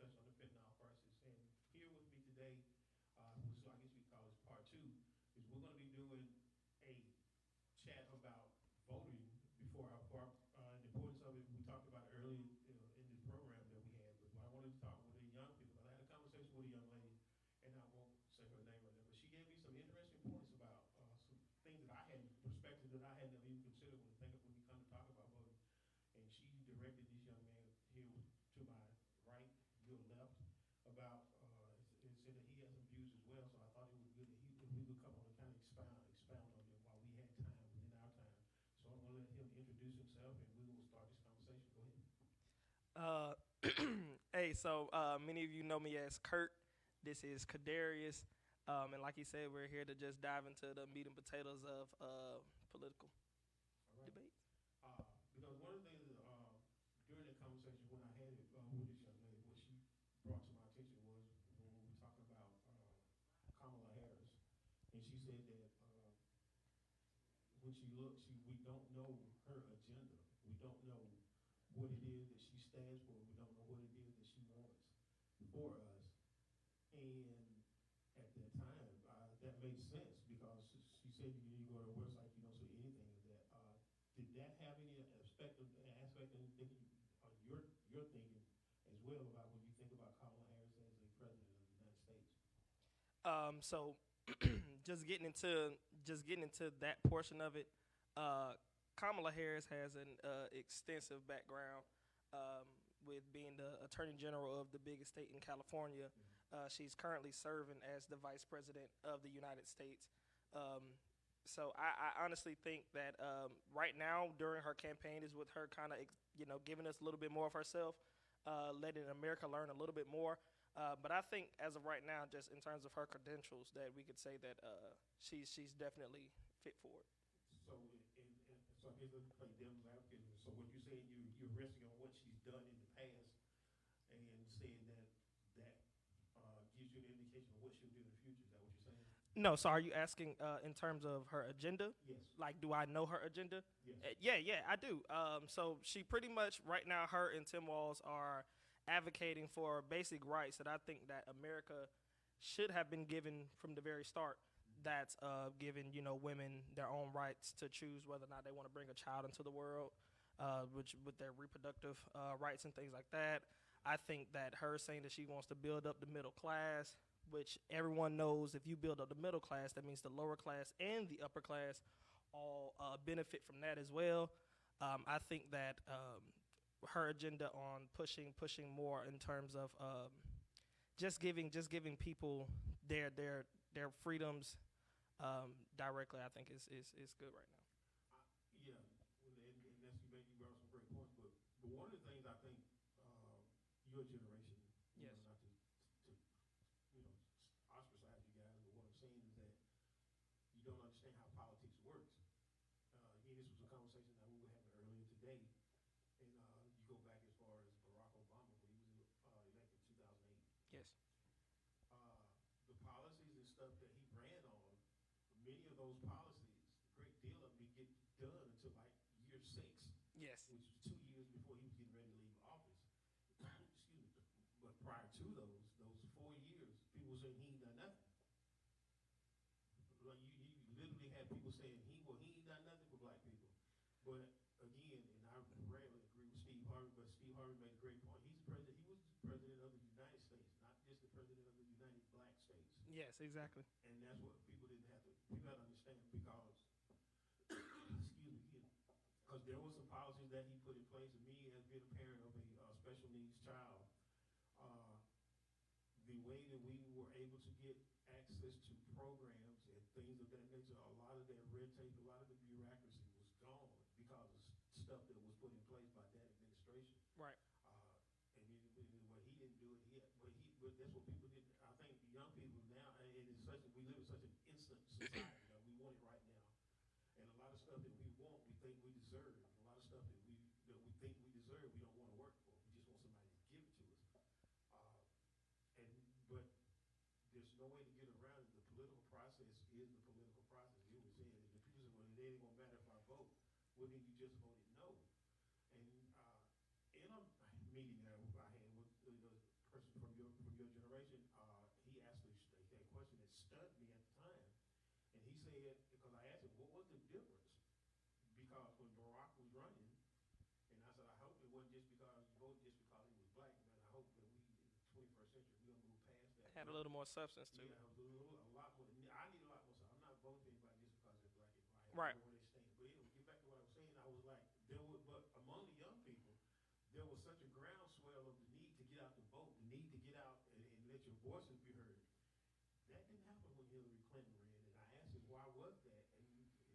touched on the fentanyl crisis. And here with me today, which I guess we call this part two, is we're going to be doing a chat about voting before the importance of it. We talked about it earlier in this program that we had, but I wanted to talk with the young people. I had a conversation with a young lady, and I won't say her name right now, but she gave me some interesting points about some things that I had, perspective that I had never even considered when we come to talk about voting. And she directed this young man here to my right, your left, about and said that he has some views as well. So I thought it would be good if we could come on and kind of expound on them while we had time within our time. So I'm going to let him introduce himself, and we will start this conversation. Go ahead. Hey, so many of you know me as Kurt. This is Kadarius. And like he said, we're here to just dive into the meat and potatoes of political debates. Because one of the things during that conversation when I had it with this young lady, what she brought to my attention was when we were talking about Kamala Harris, and she said that when she looks, we don't know her agenda. We don't know what it is that she stands for. We don't know what it is that she wants for us. And at that time, that made sense because she said you go to a website, you don't see anything of that. Did that have any aspect of thinking your thinking as well about when you think about Kamala Harris as a president of the United States? So just getting into that portion of it, Kamala Harris has an extensive background with being the Attorney General of the biggest state in California. She's currently serving as the Vice President of the United States. So I honestly think that right now during her campaign is with her kind of giving us a little bit more of herself, letting America learn a little bit more. But I think as of right now, just in terms of her credentials, that we could say that she's definitely fit for it. So, so I guess let's play devil's advocate. So what you're saying, you're resting on what she's done in the past, and saying that gives you an indication of what she'll do in the future. Is that what you're saying? No, so are you asking in terms of her agenda? Yes. Like, do I know her agenda? Yes. Yeah, I do. So she pretty much right now, her and Tim Walz are advocating for basic rights that I think that America should have been given from the very start. That's giving women their own rights to choose whether or not they want to bring a child into the world, which with their reproductive rights and things like that. I think that her saying that she wants to build up the middle class, which everyone knows if you build up the middle class, that means the lower class and the upper class all benefit from that as well. I think that her agenda on pushing more in terms of just giving people their freedoms directly, I think is good right now. Yeah, and that's you brought some great points. But one of the things I think your generation, yes, not to ostracize you guys, but what I'm saying is that you don't understand how politics works. Again, this was a conversation that we were having earlier today, and you go back as far as Barack Obama when he was elected in 2008. Yes. The policies and stuff that he ran on, many of those policies, a great deal of them didn't get done until like year 6. Yes. Which was 2 years before he was getting ready to leave office. Excuse me. But prior to those 4 years, people were saying he ain't done nothing. Like you literally had people saying he ain't done nothing for black people. But again, and I rarely agree with Steve Harvey, but Steve Harvey made a great point. He's the president. He was the president of the United States, not just the president of the United Black States. Yes, exactly. And that's what people had to understand because, excuse me, because there were some policies that he put in place. And me, as being a parent of a special needs child, the way that we were able to get access to programs and things of that nature, a lot of that red tape, a lot of the bureaucracy was gone because of stuff that was put in place by that administration. Right. And what he didn't do it, but that's what people did. I think the young people now, and we live in such an instant society. We want it right now, and a lot of stuff that we want, we think we deserve. A lot of stuff that we think we deserve, we don't want to work for. We just want somebody to give it to us. But there's no way to get around it. The political process is the political process. You were saying if the people say, well, it ain't gonna matter if I vote, well then you just voted no. And in a meeting that I had with the person your generation, he asked a question that stunned me at the time. And he said, because I asked him, what was the difference? Because when Barack was running, and I said, I hope it wasn't just because you voted just because he was black, man. I hope that we, in the 21st century, we're going to move past that. Had a little more substance to Yeah, it. a lot more. I need a lot more. So I'm not voting for anybody just because they're black and white. Right. I know where they stand. But anyway, get back to what I was saying. I was like, but among the young people, there was such a groundswell of the need to get out to vote, the need to get out and let your voices be heard. That didn't happen when Hillary Clinton ran. And I asked him, why was that? And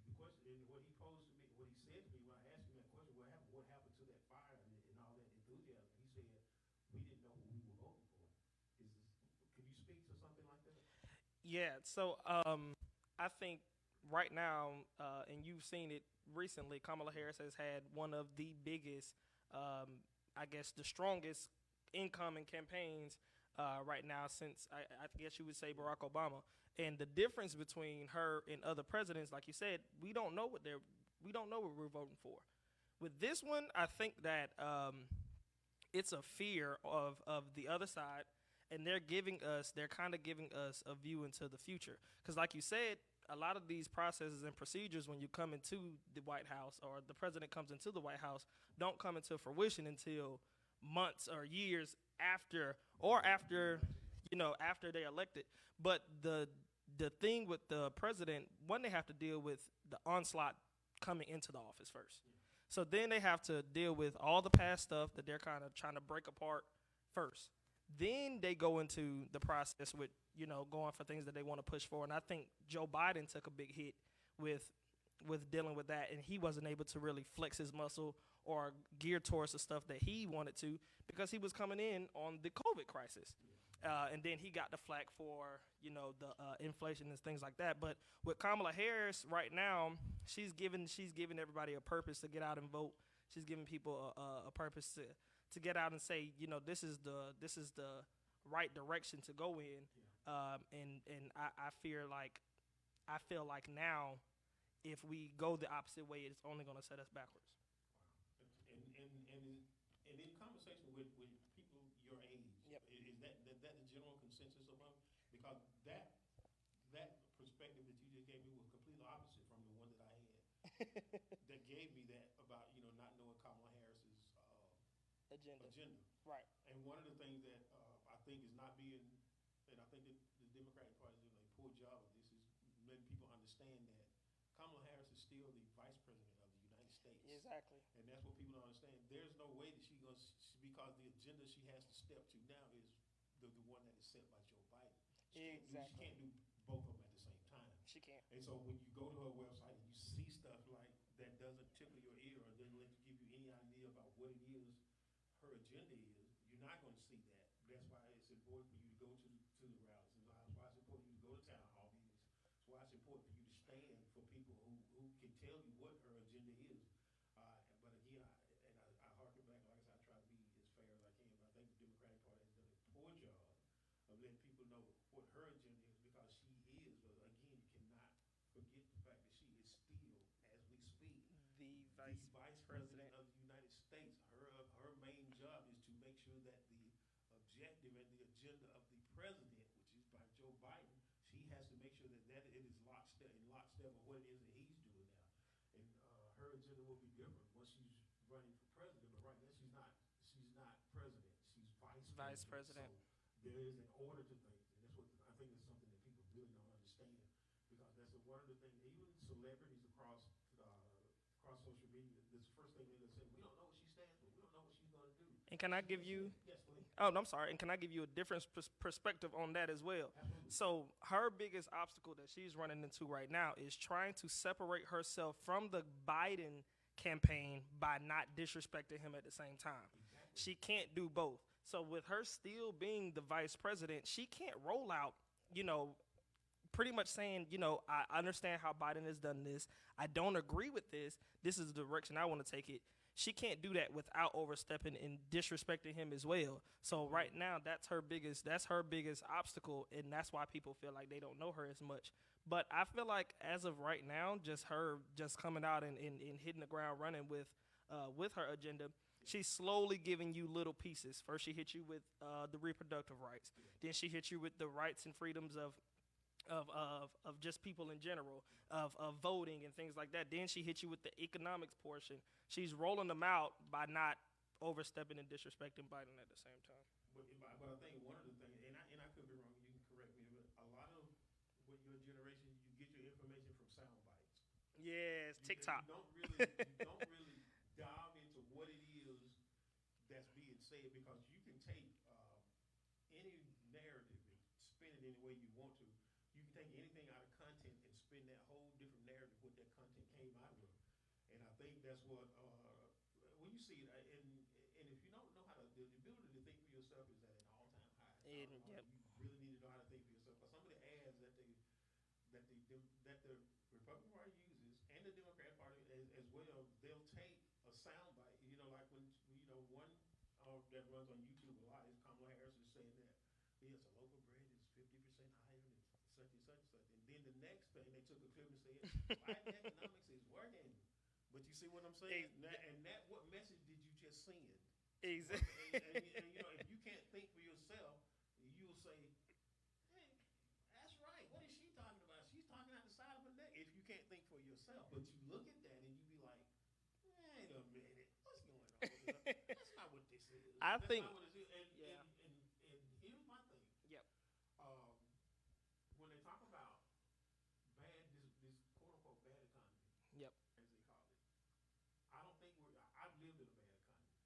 the question, and what he posed to me, what he said to me when I asked him that question, what happened to that fire and all that enthusiasm? He said, we didn't know who we were voting for. Can you speak to something like that? Yeah. So I think right now, and you've seen it recently, Kamala Harris has had one of the biggest, I guess, the strongest incoming campaigns right now since I guess you would say Barack Obama. And the difference between her and other presidents, like you said, we don't know what we're voting for. With this one, I think that it's a fear of the other side, and they're kind of giving us a view into the future. Because like you said, a lot of these processes and procedures when you come into the White House or the president comes into the White House don't come into fruition until months or years after, after they're elected. But the thing with the president, one, they have to deal with the onslaught coming into the office first. So then they have to deal with all the past stuff that they're kind of trying to break apart first. Then they go into the process with, going for things that they want to push for. And I think Joe Biden took a big hit with dealing with that, and he wasn't able to really flex his muscle or gear towards the stuff that he wanted to because he was coming in on the COVID crisis. And then he got the flack for, the inflation and things like that. But with Kamala Harris right now, she's giving everybody a purpose to get out and vote. She's giving people a purpose to get out and say, this is the right direction to go in. And I feel like now, if we go the opposite way, it's only going to set us backwards. And in conversation with people your age, yep. is that the general consensus among? Because that perspective that you just gave me was completely opposite from the one that I had. That gave me that about not knowing Kamala Harris's agenda. Right. And one of the things that I think is not being, and I think that the Democratic Party is doing a poor job of this, is letting people understand that Kamala Harris is still the vice president of the United States. Exactly. And that's what people don't understand. There's no way that she's going to, because the agenda she has to step to now is the one that is set by Joe Biden. She can't do both of them at the same time. She can't. And so when you go to her website and you see stuff like that doesn't tickle your ear or doesn't give you any idea about what it is her agenda is, you're not going to see that. That's why it's important for you to go to the rallies. That's why it's important for you to go to town hall meetings. That's why it's important for you to stand for people who can tell you what her agenda is. But again, I harken back, like I said, I try to be as fair as I can, but I think the Democratic Party has done a poor job of letting people know what her agenda is, because she is, again, you cannot forget the fact that she is still, as we speak, the vice president of the United States. Her main job is to make sure that the objective and the agenda of the president, which is by Joe Biden, she has to make sure that it is lockstep of what it is that he's doing now. And her agenda will be different once she's running for president. But right now she's not president. She's vice president. So there is an order to things, and that's what I think is something that people really don't understand, because that's one of the things. Even celebrities across social media, this first thing they're gonna say, we don't know what she stands for. We don't know what she's gonna do. And can I give you? Yes, please. Oh, no, I'm sorry. And can I give you a different perspective on that as well? Absolutely. So her biggest obstacle that she's running into right now is trying to separate herself from the Biden campaign by not disrespecting him at the same time. Exactly. She can't do both. So with her still being the vice president, she can't roll out, pretty much saying, I understand how Biden has done this. I don't agree with this. This is the direction I want to take it. She can't do that without overstepping and disrespecting him as well. So right now, that's her biggest obstacle, and that's why people feel like they don't know her as much. But I feel like as of right now, just her coming out and hitting the ground running with with her agenda, she's slowly giving you little pieces. First, she hit you with the reproductive rights. Then she hit you with the rights and freedoms of just people in general, of voting and things like that. Then she hit you with the economics portion. She's rolling them out by not overstepping and disrespecting Biden at the same time. But I think one of the things, and I could be wrong, you can correct me, but a lot of with your generation, you get your information from sound bites. Yes, TikTok. You don't really dive into what it is that's being said, because you can take any narrative and spin it any way you want to. You can take anything out of content and spin that whole different narrative what that content came out of. And I think that's what when you see it, and if you don't know how to, the ability to think for yourself is at an all-time high. Yep. You really need to know how to think for yourself. Because some of the ads that the Republican Party uses and the Democrat Party as well, they'll take a soundbite. You know, like when one that runs on YouTube a lot is Kamala Harris is saying that yes, a local bread is 50% higher than such and such and such. And then the next thing they took a clip and said, Biden economics is working. But you see what I'm saying? What message did you just send? Exactly. And you know, if you can't think for yourself, you'll say, "Hey, that's right. What is she talking about? She's talking out the side of her neck." If you can't think for yourself, but you look at that and you be like, "Wait a minute, what's going on? That's not what this is." I That's think. not what it is. Yeah. And here's my thing. Yep. When they talk about this quote unquote bad economy, Yep. as they call it, I don't think I've lived in a bad economy.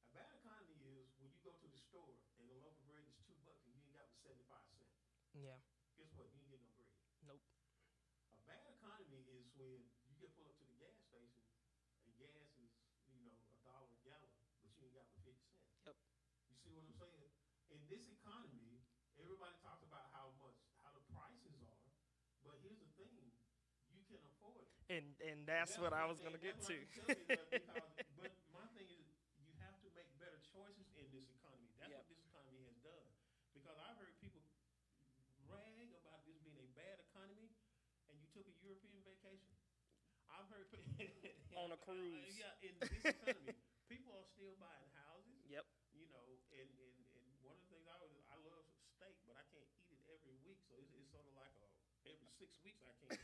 A bad economy is when you go to the store and the loaf of bread is $2 and you ain't got but 75 cents. Yeah. Guess what? You ain't getting no bread. Nope. A bad economy is when you get pulled up to the gas station and gas is $1 a gallon, but you ain't got but 50 cents. Yep. You see what I'm saying? In this economy, everybody talks about how the prices are, but here's the thing: you can afford it. And that's what I was gonna get to. But my thing is, you have to make better choices in this economy. That's Yep. what this economy has done. Because I've heard people rag about this being a bad economy, and you took a European vacation. I've heard On a cruise. Yeah, in this economy, people are still buying houses. Yep. You know, and one of the things I love steak, but I can't eat it every week, so it's sort of like every 6 weeks I can't.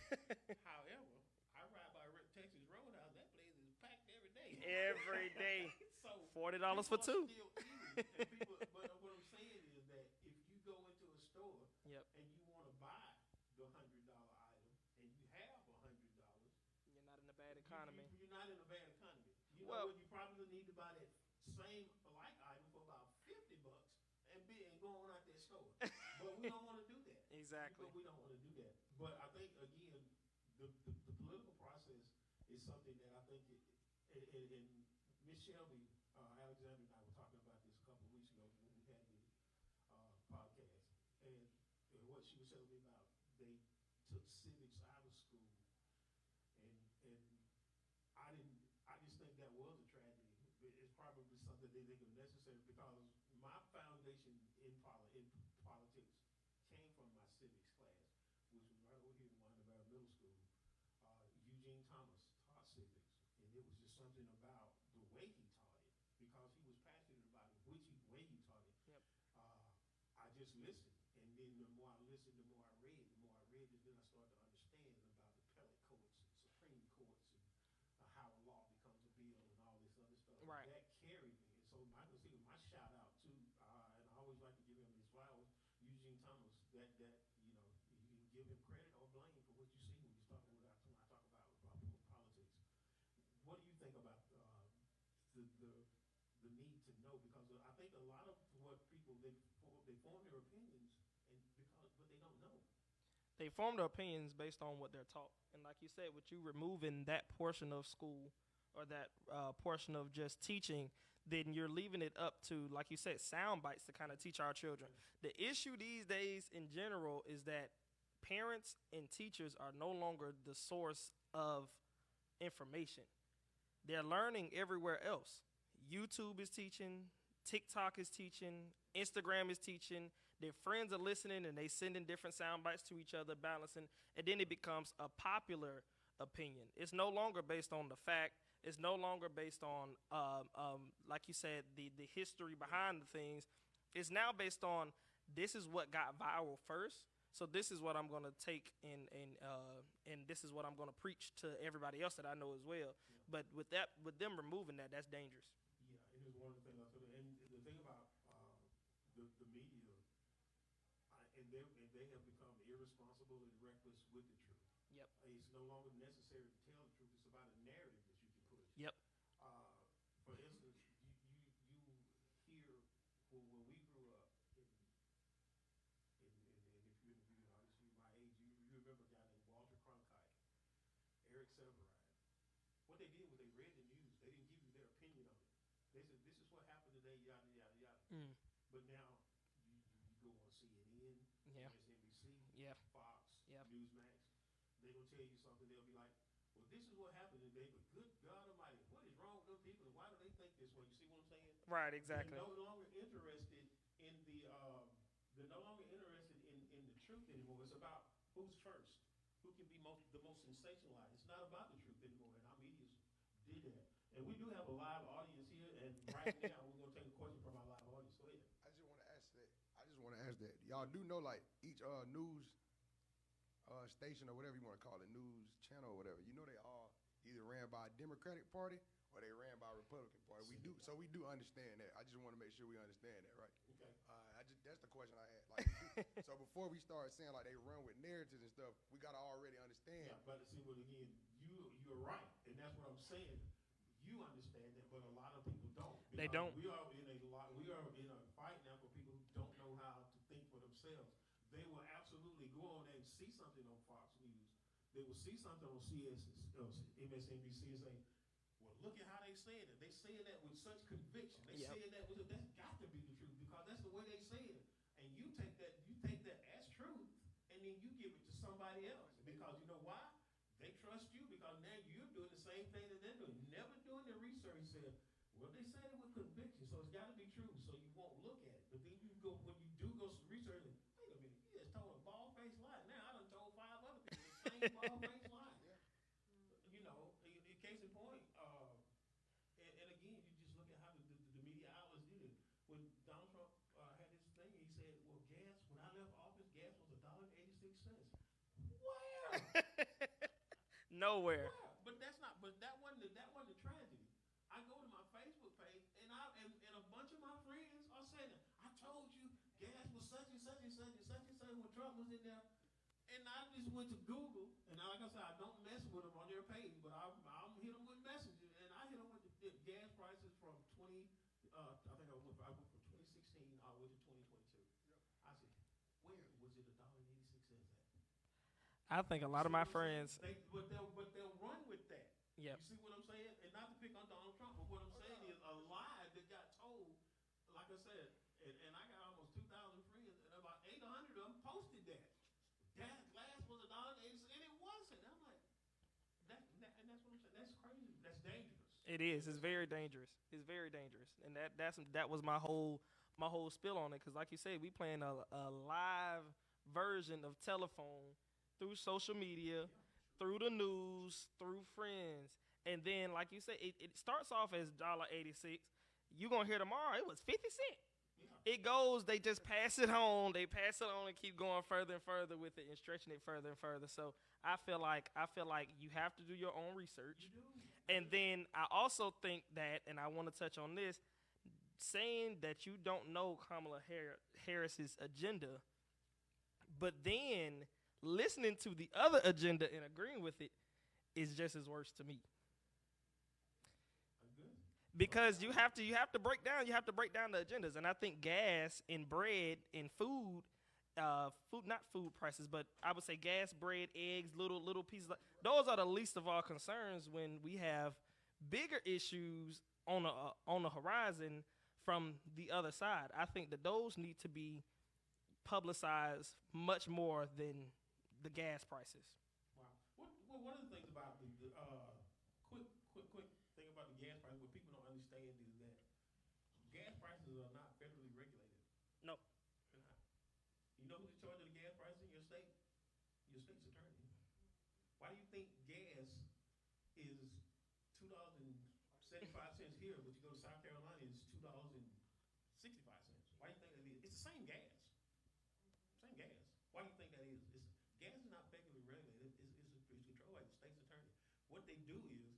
However, I ride by Texas Roadhouse. That place is packed every day. Every day. So $40 for two. But what I'm saying is that if you go into a store Yep. and you want to buy the $100 item and you have $100, You're not in a bad economy. You're not in a bad economy. You Well- know what? You probably need to buy that same like item for about $50 and go on out that store. But we don't want to do that. Exactly. But we don't want to do that. But I think again, the political process is something that I think and Miss Shelby Alexander and I were talking about this a couple of weeks ago when we had the podcast, and what she was telling me about, they took civics out of school, and I just think that was a tragedy. It's probably something they think is necessary, because my foundation in politics came from my civics class, which was right over here in Wyandotte Middle School. Eugene Thomas taught civics, and it was just something about the way he taught it, because he was passionate about it, way he taught it. Yep. I just listened, and then the more I listened, the more I read, then I started to understand about the appellate courts and Supreme Courts and how a law becomes a bill and all this other stuff. Right. That carried me, and so my shout out to, and I always like to give him his flowers, Eugene Thomas. That you can give him credit or blame for what you see when I talk about politics. What do you think about the need to know? Because I think a lot of what people they form their opinions but they don't know. They form their opinions based on what they're taught. And like you said, with you removing that portion of school or that portion of just teaching, then you're leaving it up to, like you said, sound bites to kind of teach our children. The issue these days in general is that parents and teachers are no longer the source of information. They're learning everywhere else. YouTube is teaching, TikTok is teaching, Instagram is teaching. Their friends are listening and they sending different sound bites to each other, balancing, and then it becomes a popular opinion. It's no longer based on the fact. It's no longer based on, like you said, the history behind the things. It's now based on this is what got viral first. So this is what I'm gonna take and this is what I'm gonna preach to everybody else that I know as well. Yeah. But with them removing that, that's dangerous. Yeah, it is one of the things I told you. And the thing about the media, and they have become irresponsible and reckless with the truth. Yep. It's no longer necessary to tell the truth. It's about a narrative that you can push. Yep. Uh, for instance, you hear when we grew up, and if you obviously my age, you remember a guy named Walter Cronkite, Eric Severide. What they did was they read the news. They didn't give you their opinion on it. They said, this is what happened today, yada, yada, yada. Mm. But now you go on CNN, Yeah. MSNBC, Yeah. Fox, Yeah. Newsmax. They're going to tell you something. They'll be like, well, this is what happened today, but good God Almighty, what is wrong with those people? And why do they think this way? You see what I'm saying? Right. Exactly. They're no longer interested in they're no longer interested in the truth anymore. It's about who's first, who can be the most sensationalized. It's not about the truth anymore, and our media did that. And we do have a live audience here, and right now we're going to take a question from our live audience. Go ahead. I just want to ask that. Y'all do know, like, each news station or whatever you want to call it, news channel or whatever, you know they all either ran by a Democratic Party or they ran by a Republican Party. We do understand that. I just want to make sure we understand that, right? Okay. That's the question I had. Like, so before we start saying like they run with narratives and stuff, we gotta already understand. Yeah, but see, well, again, you're right, and that's what I'm saying. You understand that, but a lot of people don't. They don't. We are in a fight now for people who don't know how to think for themselves. They will absolutely go on there and see something on Fox News. They will see something on MSNBC and say, well, look at how they saying it. They saying that with such conviction. They Yep. saying that that's got to be the truth because that's the way they say it. And you take that as truth, and then you give it to somebody else because you know why? They trust you because now you're doing the same thing that they're doing. Never doing the research said, well, they said it with conviction, so it's got to be true. So you won't look at it. But then you go when you do go research. And, wait a minute, you just told a bald-faced lie. Now I done told 5 other people the same bald-faced lie. Yeah. You know, in case in point, and again, you just look at how the media outlets did it. When Donald Trump had this thing, he said, well, gas, when I left office, gas was $1.86. Where? Nowhere. Where? But that wasn't the tragedy. I go to my Facebook page, and a bunch of my friends are saying, I told you gas was such and such and such and such and such when Trump was in there. And I just went to Google, and like I said, I don't mess with them on their page, but I'm hit them with messages, and I hit them with the gas prices from I think I went from 2016 all the way to 2022. Yep. I said, where was it $1.86 at? I think a lot of my friends. But they'll run with that. Yep. You see what I'm saying? And not to pick on Donald Trump, but what I'm saying is a lie that got told, like I said, and I got almost 2,000 friends, and about 800 of them posted that. Gas was $1.80, and it wasn't. I'm like, and that's what I'm saying. That's crazy. That's dangerous. It is. It's very dangerous. It's very dangerous, and that was my whole spill on it. Because like you said, we playing a live version of telephone through social media, through the news, through friends, and then like you said, it starts off as $1.86. You gonna hear tomorrow it was 50 cents. It goes, they just pass it on. They pass it on and keep going further and further with it and stretching it further and further. So I feel like you have to do your own research. And then I also think that, and I want to touch on this, saying that you don't know Kamala Harris's agenda, but then listening to the other agenda and agreeing with it is just as worse to me. Because you have to break down the agendas, and I think gas and bread and food not food prices, but I would say gas, bread, eggs, little pieces. Those are the least of our concerns when we have bigger issues on the horizon from the other side. I think that those need to be publicized much more than the gas prices. Wow. One of the things about the quick thing about the gas prices, what people don't understand is that gas prices are not federally regulated. No. They're not. You know who's in charge of the gas prices in your state? Your state's attorney. Why do you think gas is $2 $2.75 here, but you go to South Carolina, it's $2.65. Why do you think that is? It's the same gas. Same gas. Why do you think that is? Gas is not federally regulated. It's controlled by the state's attorney. What they do is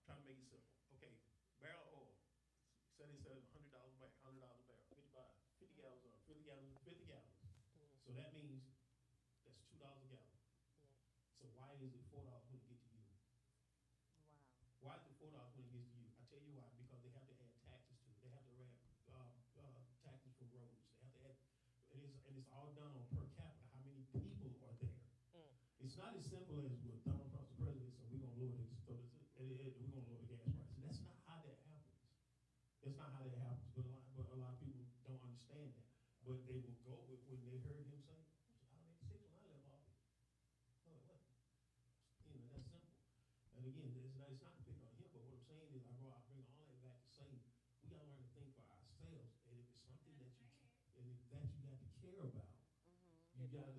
try to make it simple. Okay, barrel of oil. Say they sell $100 a barrel, $50 gallons, 50 gallons. So that means that's $2 a gallon. So why is it $4 when it gets to you? Wow. Why is it $4 when it gets to you? I tell you why. Because they have to add taxes to it. They have to add taxes for roads. They have to add, and it's all done on per capita. How many people are there? It's not as simple as well, Donald Trump's the president, so we're gonna lower the gas prices. That's not how that happens. That's not how that happens. But a lot of people don't understand that. But they will go with when they heard him say, "$1.86 when I left office." No, it wasn't. That's simple. And again, it's not to pick on him, but what I'm saying is I bring all that back to say we gotta learn to think for ourselves. And if it's something that you got to care about, you gotta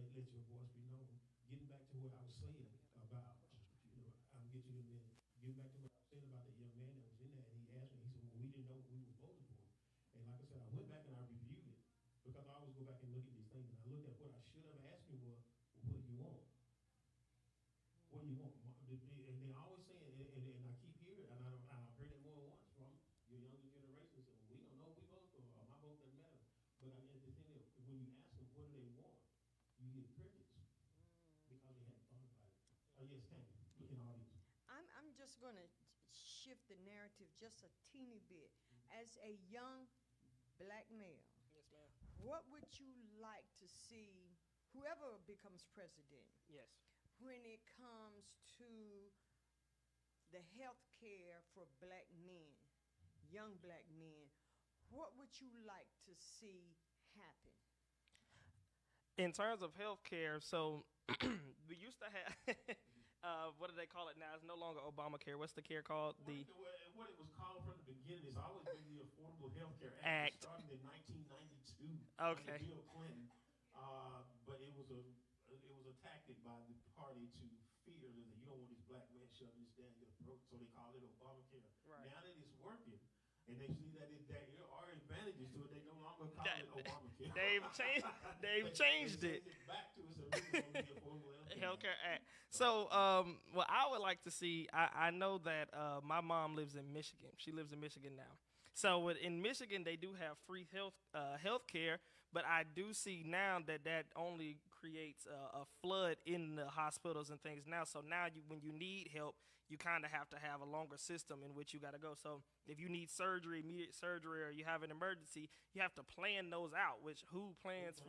let your voice be known. Getting back to what I was saying about, I'll get you in a minute. Getting back to what I was saying about that young man that was in there, and he asked me, he said, "Well, we didn't know what we were voting for." And like I said, I went back and I reviewed it because I always go back and look at these things. And I looked at what I should have asked him was, "Well, what do you want? What do you want?" And they always saying, and I keep hearing, and I've heard it more than once from your younger generation. Say, "Well, we don't know what we vote for, or my vote doesn't matter." But the thing is, when you ask them what do they want, you get crickets because they hadn't thought about it. Yes, Tammy, in the audience. I'm just going to shift the narrative just a teeny bit. As a young black male, Yes, ma'am. what would you like to see, whoever becomes president, Yes. when it comes to the health care for black men, young black men, what would you like to see happen? In terms of healthcare, so we used to have what do they call it now? It's no longer Obamacare. What's the care called? What it was called from the beginning is always been the Affordable Health Care Act. Act. It started in 1992 Okay. under Bill Clinton, but it was a tactic by the party to fear that you don't want this black man shoving this down your throat, so they called it Obamacare. Right. Now that it's working, and they see that there are advantages to it, they no longer call it Obamacare. They've changed it. Back to its original Affordable Healthcare Act. So, what I would like to see, I know that my mom lives in Michigan. She lives in Michigan now. So, in Michigan, they do have free health care, but I do see now that only creates a flood in the hospitals and things now. So now when you need help, you kind of have to have a longer system in which you got to go. So if you need surgery, immediate surgery, or you have an emergency, you have to plan those out, which who plans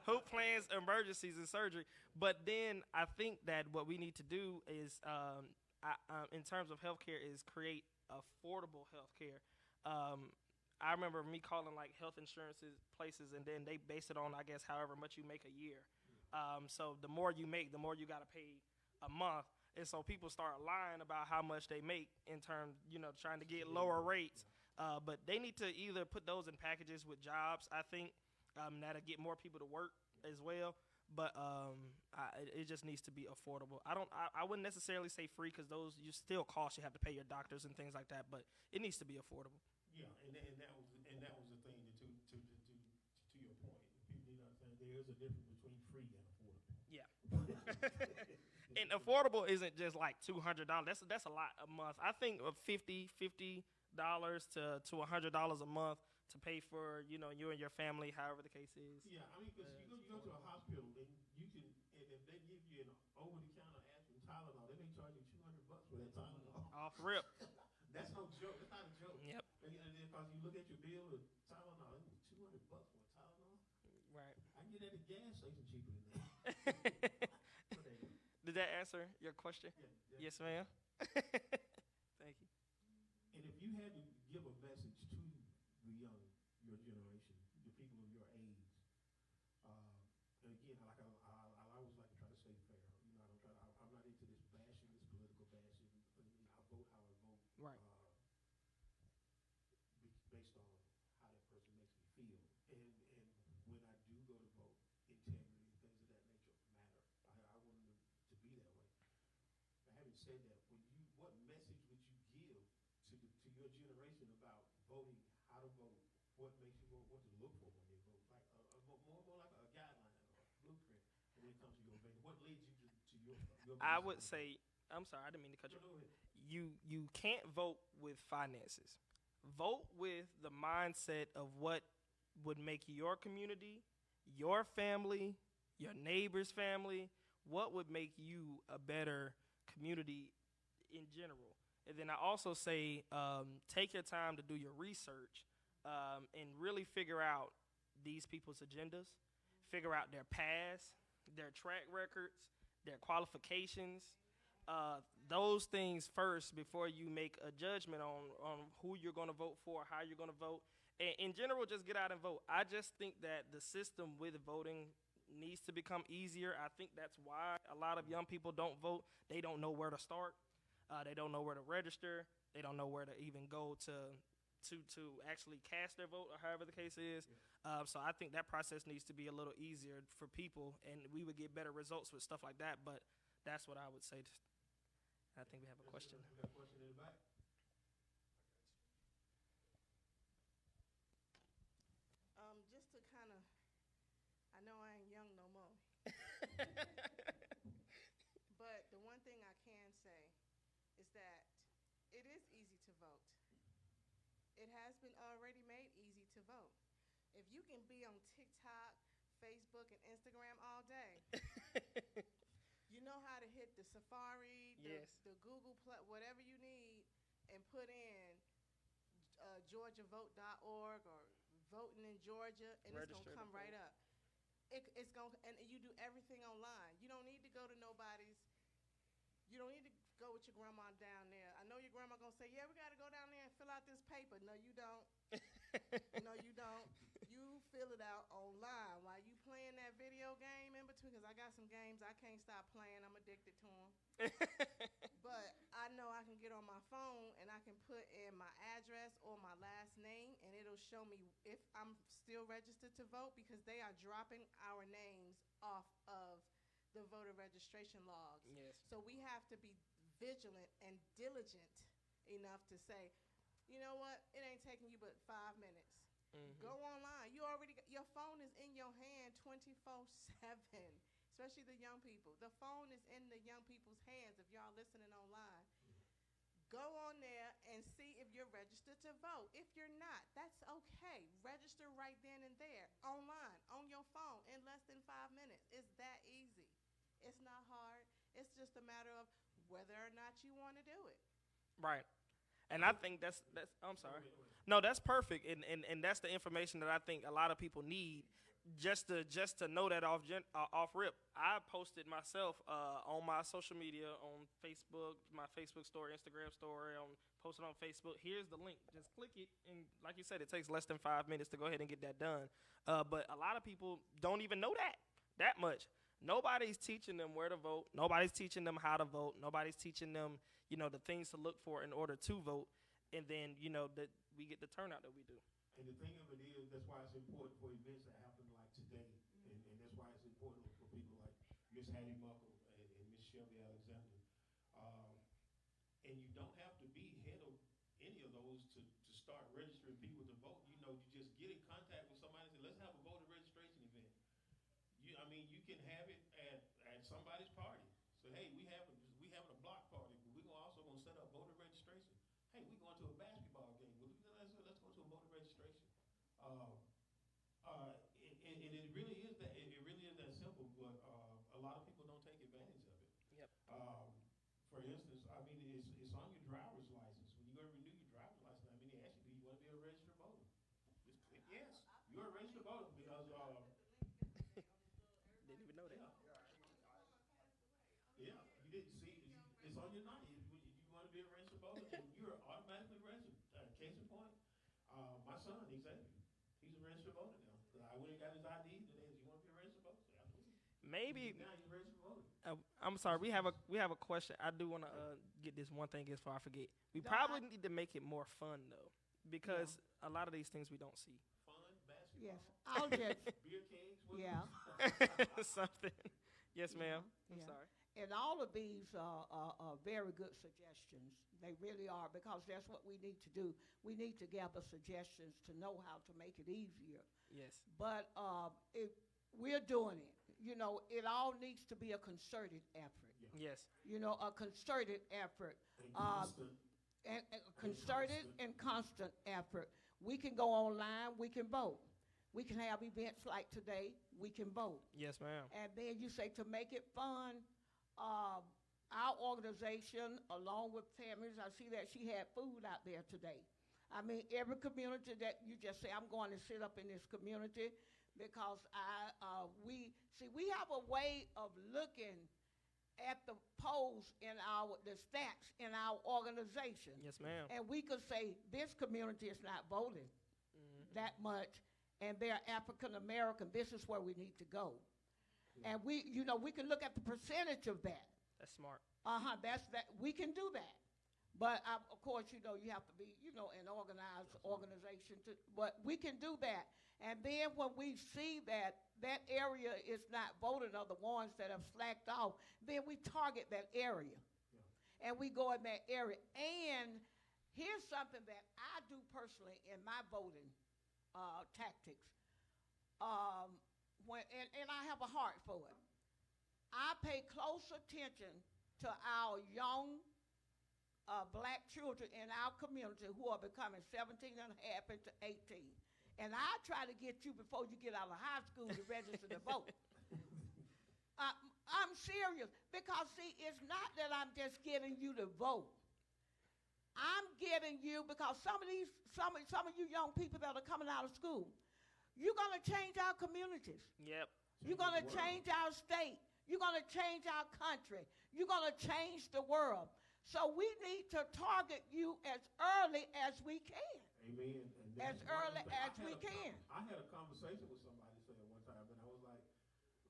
who plans emergencies and surgery. But then I think that what we need to do is, in terms of healthcare, is create affordable healthcare. I remember me calling like health insurance places, and then they base it on, I guess, however much you make a year. So the more you make, the more you got to pay a month. And so people start lying about how much they make in terms, trying to get lower rates. But they need to either put those in packages with jobs, I think, that'll get more people to work as well. But it just needs to be affordable. I wouldn't necessarily say free because those you still cost. You have to pay your doctors and things like that. But it needs to be affordable. Yeah, and that was the thing to your point. People need to understand there is a difference between free and affordable. Yeah. And affordable isn't just like $200. That's a lot a month. I think of $50 to $100 a month to pay for you and your family, however the case is. Yeah, I mean, because you go to a hospital and you can, and if they give you an over-the-counter aspirin Tylenol, they may charge you $200 for that Tylenol. Off rip. That's no joke. That's not a joke. Yep. Because you look at your bill with Tylenol, it was $200 for a Tylenol. Right. I can get at the gas station cheaper than that. Did that answer your question? Yeah. Yes, ma'am. Thank you. And if you had to give a message to your generation, the people of your age, and again, like I always like to try to stay fair. I'm not into this bashing, this political bashing. I vote how I vote. Right. Based on how that person makes me feel. And when I do go to vote, integrity and things of that nature matter. I want them to be that way. But having said that, information about voting, how to vote, what makes you vote, what to look for when they vote, like more like a guideline or a blueprint when it comes to your voting. What led you to your I beliefs would on say, I'm sorry, I didn't mean to cut voting? you. No, go ahead. You can't vote with finances. Vote with the mindset of what would make your community, your family, your neighbor's family, what would make you a better community in general. And then I also say, take your time to do your research and really figure out these people's agendas, figure out their past, their track records, their qualifications, those things first before you make a judgment on who you're going to vote for, how you're going to vote. And in general, just get out and vote. I just think that the system with voting needs to become easier. I think that's why a lot of young people don't vote. They don't know where to start. They don't know where to register. They don't know where to even go to actually cast their vote, or however the case is. So I think that process needs to be a little easier for people, and we would get better results with stuff like that. But that's what I would say. I think we have a question. We got a question in the back. Just to kind of, I know I ain't young no more, but the one thing I can say is that it is easy to vote. It has been already made easy to vote. If you can be on TikTok, Facebook, and Instagram all day, you know how to hit the Safari, Yes. the Google, whatever you need, and put in GeorgiaVote.org or voting in Georgia, and it's Register gonna come to right vote. up. It's gonna, and you do everything online. You don't need to go to nobody's. You don't need to go with your grandma down there. I know your grandma gonna say, "Yeah, we got to go down there and fill out this paper." No, you don't. No, you don't. You fill it out online while you playing that video game in between. Cause I got some games I can't stop playing. I'm addicted to them. But I know I can get on my phone and I can put in my address or my last name, and it'll show me if I'm still registered to vote, because they are dropping our names off of the voter registration logs. Yes. So we have to be vigilant and diligent enough to say, you know what, it ain't taking you but 5 minutes. Go online. You already your phone is in your hand 24/7, especially the young people. The phone is in the young people's hands if y'all listening online. Go on there and see if you're registered to vote. If you're not, that's okay. Register right then and there, online, on your phone, in less than 5 minutes. It's that easy. It's not hard. It's just a matter of whether or not you want to do it. Right. And I think that's I'm sorry. No, that's perfect, and that's the information that I think a lot of people need just to know that off rip. I posted myself on my social media, on Facebook, my Facebook story, Instagram story, posted on Facebook. Here's the link. Just click it, and like you said, it takes less than 5 minutes to go ahead and get that done. But a lot of people don't even know that much. Nobody's teaching them where to vote. Nobody's teaching them how to vote. Nobody's teaching them, the things to look for in order to vote. And then, that we get the turnout that we do. And the thing of it is, that's why it's important for events that happen like today. And that's why it's important for people like Miss Hattie Muckle and Miss Shelby Alexander. And you don't have to be head of any of those to start registering people to vote. You just get in contact with somebody and say, let's have a voter registration event. You can have it at somebody's party. So, hey, we having a block party, but we're also going to set up voter registration. Hey, we're going to a basketball game. Well, let's go to a voter registration. And it really is that simple, but a lot of people don't take advantage of it. Yep. For instance, it's on your driver's license. When you go to renew your driver's license, they ask you, do you want to be a registered voter? Yes, you're a registered voter because didn't even know that. Yeah, you didn't see it. It's on your name. If you want to be a registered voter, then you're automatically registered. Case in point, my son, Xavier, he's a registered voter now. I went and got his ID today. Do you want to be a registered voter? Absolutely. Maybe. Now you're a registered voter. I'm sorry. We have a question. I do want to get this one thing before I forget. We No, probably need to make it more fun though, because a lot of these things we don't see. Fun, basketball. Yes, I'll just, Beer kegs. yeah. Something. Yes, ma'am. I'm Yeah. sorry. And all of these are very good suggestions They really are, because that's what we need to do. We need to gather suggestions to know how to make it easier. Yes. But we're doing it. You know, it all needs to be a concerted effort. Yes. You know, a concerted effort. And constant. And a concerted and constant effort. We can go online, we can vote. We can have events like today, we can vote. Yes, ma'am. And then you say to make it fun, our organization, along with families, I see that she had food out there today. I mean, every community that you just say, I'm going to sit up in this community, because we have a way of looking at the polls in the stats in our organization. Yes, ma'am. And we could say this community is not voting that much, and they're African American. This is where we need to go. And we can look at the percentage of that. That's smart. That's that. We can do that. But of course, you have to be, an organized organization but we can do that. And then when we see that area is not voting, or the ones that have slacked off, then we target that area. Yeah. And we go in that area. And here's something that I do personally in my voting tactics. And I have a heart for it. I pay close attention to our young black children in our community who are becoming 17 and a half into 18. And I try to get you, before you get out of high school, to register to vote. I'm serious, because see, it's not that I'm just getting you to vote. I'm getting you because some of you young people that are coming out of school, you're going to change our communities. Yep. You're going to change our state. You're going to change our country. You're going to change the world. So we need to target you as early as we can. Amen. As early as we can. I had a conversation with somebody say at one time, and I was like,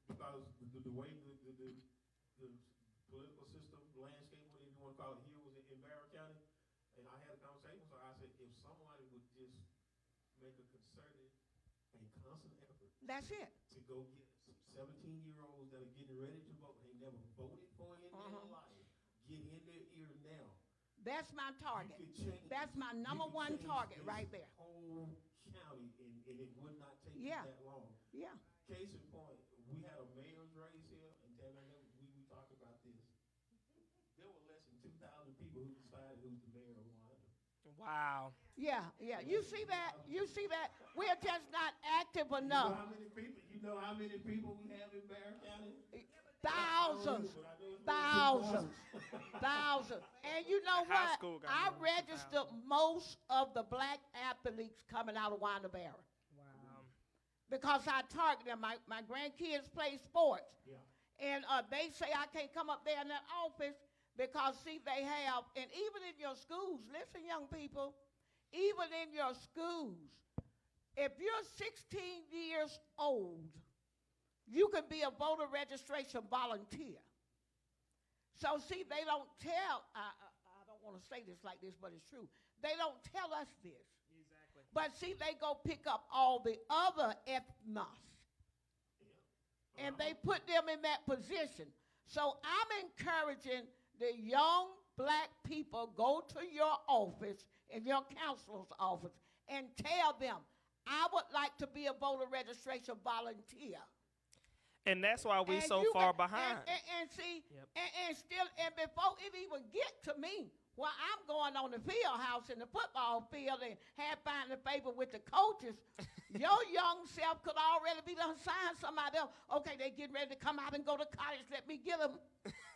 because the way the political system, landscape, whatever you want to call it, here was in Barrow County, and I had a conversation, so I said, if somebody would just make a concerted and constant effort. That's it. To go get some 17-year-olds that are getting ready to vote, they never voted for it in their life, get in their ear now. That's my target. That's my number one target right there. Whole county, and it would not take Yeah. that long. Yeah. Case in point, we had a mayor's race here, and Tammy, I know we talked about this. There were less than 2,000 people who decided who the mayor of Wanda. Wow. Yeah, yeah. You see that? You see that? We're just not active enough. You know how many people we have in Barrow County? Thousands. Thousands. Thousands. And you know what? I registered most of the black athletes coming out of Wanda Barrow. Wow. Because I target them. My grandkids play sports. Yeah. And they say I can't come up there in that office because, see, they have, and even in your schools, listen, young people, even in your schools, if you're 16 years old, you can be a voter registration volunteer. So, see, they don't tell, I don't want to say this like this, but it's true. They don't tell us this. Exactly. But, see, they go pick up all the other ethnos, and they put them in that position. So I'm encouraging the young black people, go to your office, in your counselor's office, and tell them, I would like to be a voter registration volunteer. And that's why we're so far behind. And see, and before it even get to me, well, I'm going on the field house in the football field and have finding favor with the coaches. Your young self could already be done sign somebody else. Okay, they getting ready to come out and go to college. Let me get them.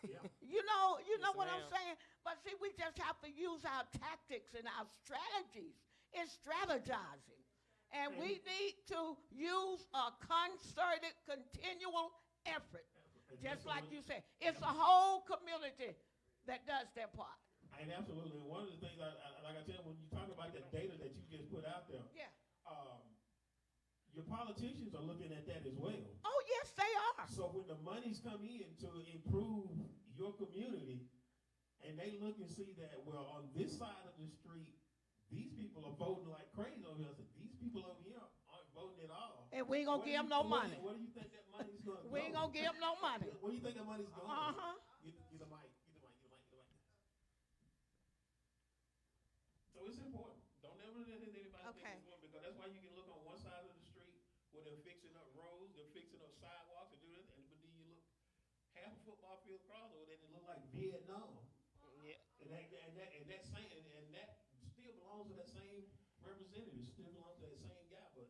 Yeah. You know Yes, what ma'am. I'm saying? But see, we just have to use our tactics and our strategies. It's strategizing. And we need to use a concerted, continual effort. Just like you said. It's a whole community that does their part. And absolutely. And one of the things, like I said, when you talk about the data that you just put out there, Yeah. Your politicians are looking at that as well. Oh, yes, they are. So when the monies come in to improve your community, and they look and see that, well, on this side of the street, these people are voting like crazy over here. So these people over here aren't voting at all. And we ain't going to give them no money. Where do you think that money's going to go? We ain't going to give them no money. Where do you think that money's going? Uh-huh. Get the mic. Get the mic. you can look on one side of the street where they're fixing up roads, they're fixing up sidewalks, and do this, but then you look half a football field across over there, and it look like Vietnam. Yeah. And that same and that still belongs to that same representative, still belongs to that same guy, but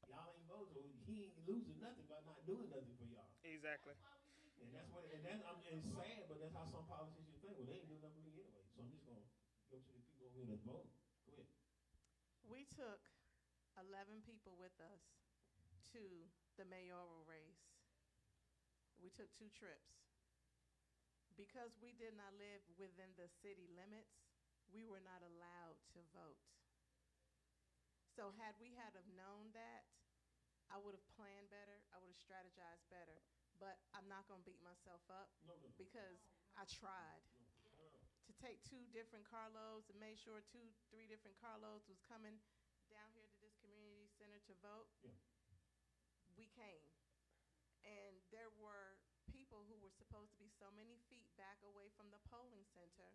y'all ain't voting, so he ain't losing nothing by not doing nothing for y'all. Exactly. And that's what, and that it's sad, but that's how some politicians think. Well, they ain't doing nothing for me anyway, so I'm just gonna go to the people over here that's voting. Go ahead. We took 11 people with us to the mayoral race. We took 2 trips. Because we did not live within the city limits, we were not allowed to vote. So had we had have known that, I would have planned better, I would have strategized better. But I'm not going to beat myself up No. because I tried. To take 2 different carloads and make sure 2, 3 different carloads was coming down here to this community center to vote, Yeah. we came. And there were people who were supposed to be so many feet back away from the polling center,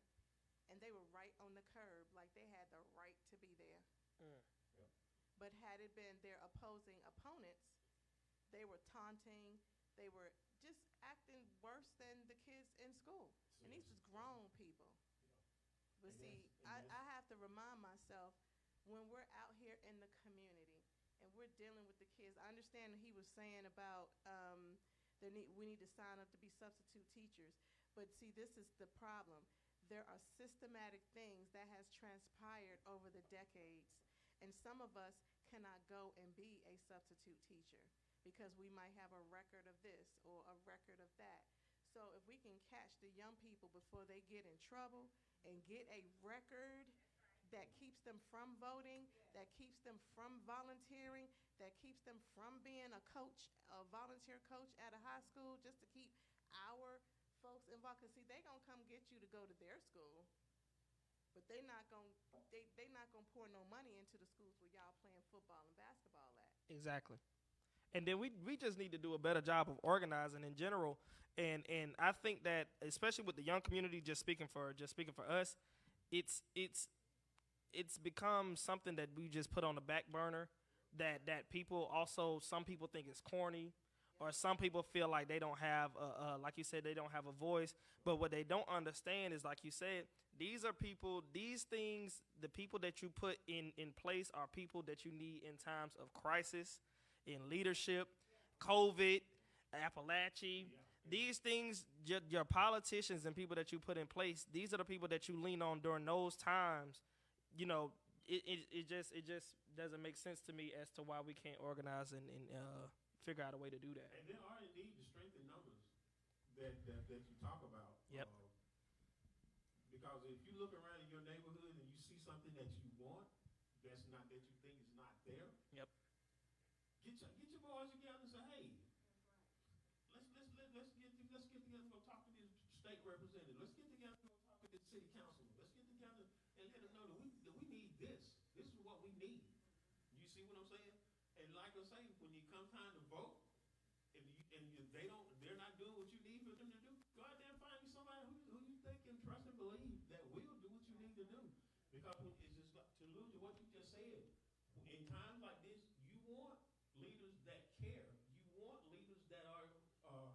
and they were right on the curb, like they had the right to be there. Mm. Yeah. But had it been their opposing opponents, they were taunting, they were just acting worse than the kids in school. And these was grown people. But And see, I have to remind myself, when we're out here in the community and we're dealing with the kids, I understand he was saying about we need to sign up to be substitute teachers. But see, this is the problem. There are systematic things that has transpired over the decades, and some of us cannot go and be a substitute teacher because we might have a record of this or a record of that. So if we can catch the young people before they get in trouble and get a record that keeps them from voting, that keeps them from volunteering, that keeps them from being a coach, a volunteer coach at a high school, just to keep our folks involved. Because see, they gonna come get you to go to their school, but they not gonna pour no money into the schools where y'all playing football and basketball at. Exactly. And then we just need to do a better job of organizing in general. And I think that especially with the young community, just speaking for us, it's become something that we just put on the back burner. That people also, some people think it's corny, or some people feel like they don't have like you said, they don't have a voice. But what they don't understand is, like you said, these are people, these things, the people that you put in place are people that you need in times of crisis, in leadership, COVID, Appalachia. These things, your politicians and people that you put in place, these are the people that you lean on during those times. You know, it just doesn't make sense to me as to why we can't organize and figure out a way to do that. And there are indeed the strength in numbers that you talk about. Yep. Because if you look around in your neighborhood and you see something that you want, that you think is not there. Yep. Get your boys together and say, hey, let's get together and go talk to this state representative. Let's get together and go talk to this city councilman. Let's get together and let them know that we need this. This is what we need. You see what I'm saying? And like I say, when it comes time to vote, they're not doing what you need for them to do, go out there and find you somebody who you think and trust and believe that will do what you need to do. Because it's just like, to allude to what you just said, in times like this, you want leaders that care. You want leaders that are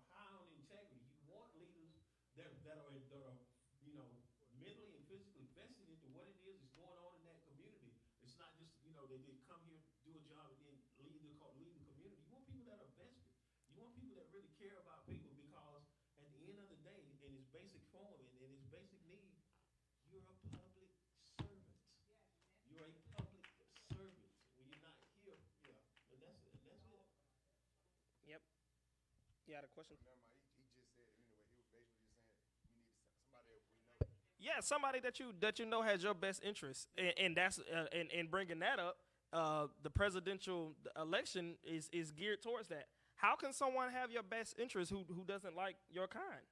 high on integrity. You want leaders that are mentally and physically vested into what it is that's going on in that community. It's not just they come here, do a job, and then lead the community. You want people that are vested. You want people that really care about people, because at the end of the day, in its basic form and in its basic need, you're a public servant. You're a public servant. When you're not here, and that's it. Yep. You had a question? Never mind. He just said it anyway. He was basically just saying we need somebody that we know. Yeah, somebody that you know has your best interest, and that's and bringing that up, the presidential election is geared towards that. How can someone have your best interest who doesn't like your kind?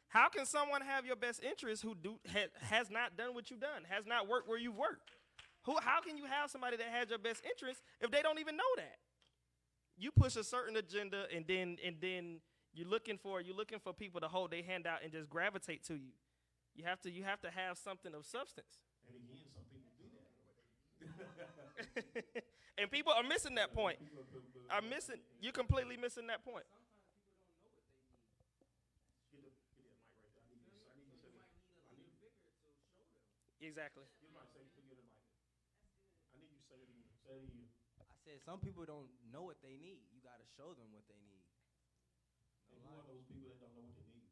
How can someone have your best interest who has not done what you've done, has not worked where you've worked? How can you have somebody that has your best interest if they don't even know that? You push a certain agenda, and then you're looking for people to hold their hand out and just gravitate to you. You have to have something of substance. And again, some people do that. And people are missing that point. You're completely missing that point. Exactly. I said some people don't know what they need. You got to show them what they need. And who are those people that don't know what they need?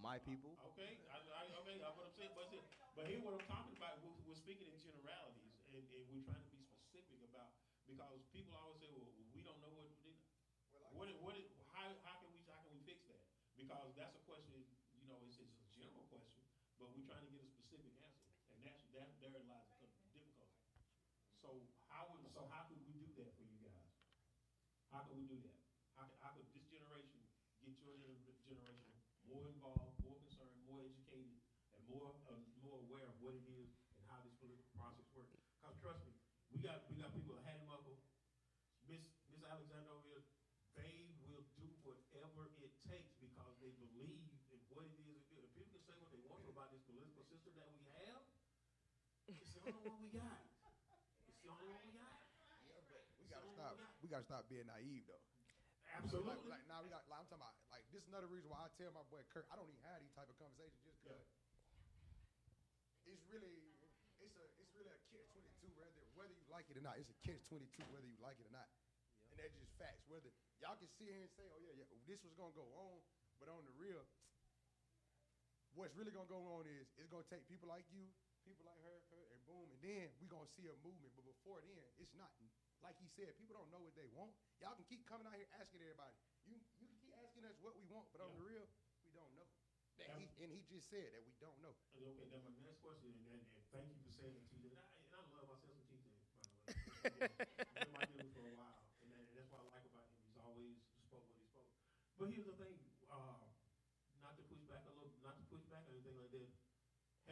My people. Okay, okay, that's what I'm saying. But here, what I'm talking about, we're speaking in generalities, and we're trying to be specific about, because people always say, well, we don't know what we do. How can we fix that? Because that's a question, it's a general question, but we're trying to get a specific answer, and there lies the difficulty. So how could we do that for you guys? How can we do that? How could this generation get your generation more involved, more concerned, more educated, and more aware of what it is and how this political process works? Because trust me, we got people like Hattie Muckle, Miss Alexander over here. They will do whatever it takes because they believe in what it is. If people can say what they want to about this political system that we have, it's the only one we got. It's the only one we got. Yeah, but we gotta stop being naive though. Absolutely. I'm talking about this is another reason why I tell my boy Kirk I don't even have these type of conversations just because it's really a catch-22 whether you like it or not. It's a catch-22 whether you like it or not. Yep. And that's just facts. Whether y'all can sit here and say, oh yeah, this was gonna go on, but on the real, what's really gonna go on is it's gonna take people like you, people like her, and boom, and then we gonna see a movement. But before then, it's not. Like he said, people don't know what they want. Y'all can keep coming out here asking everybody. You can keep asking us what we want, but on the real, we don't know. And he just said that we don't know. Okay, now my next question, and thank you for saying it, TJ. And I love myself some TJ, by the way. I've been my dude for a while, and that's what I like about him. He's always spoke what he spoke. But here's the thing, not to push back or anything like that.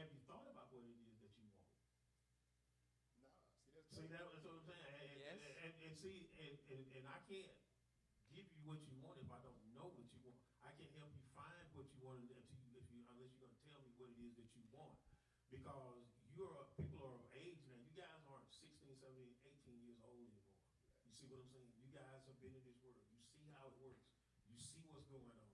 Have you thought about what it is that you want? See, that's what I'm saying. And see, and I can't give you what you want if I don't know what you want. I can't help you find what you want unless you're going to tell me what it is that you want. Because people are of age now. You guys aren't 16, 17, 18 years old anymore. You see what I'm saying? You guys have been in this world. You see how it works. You see what's going on.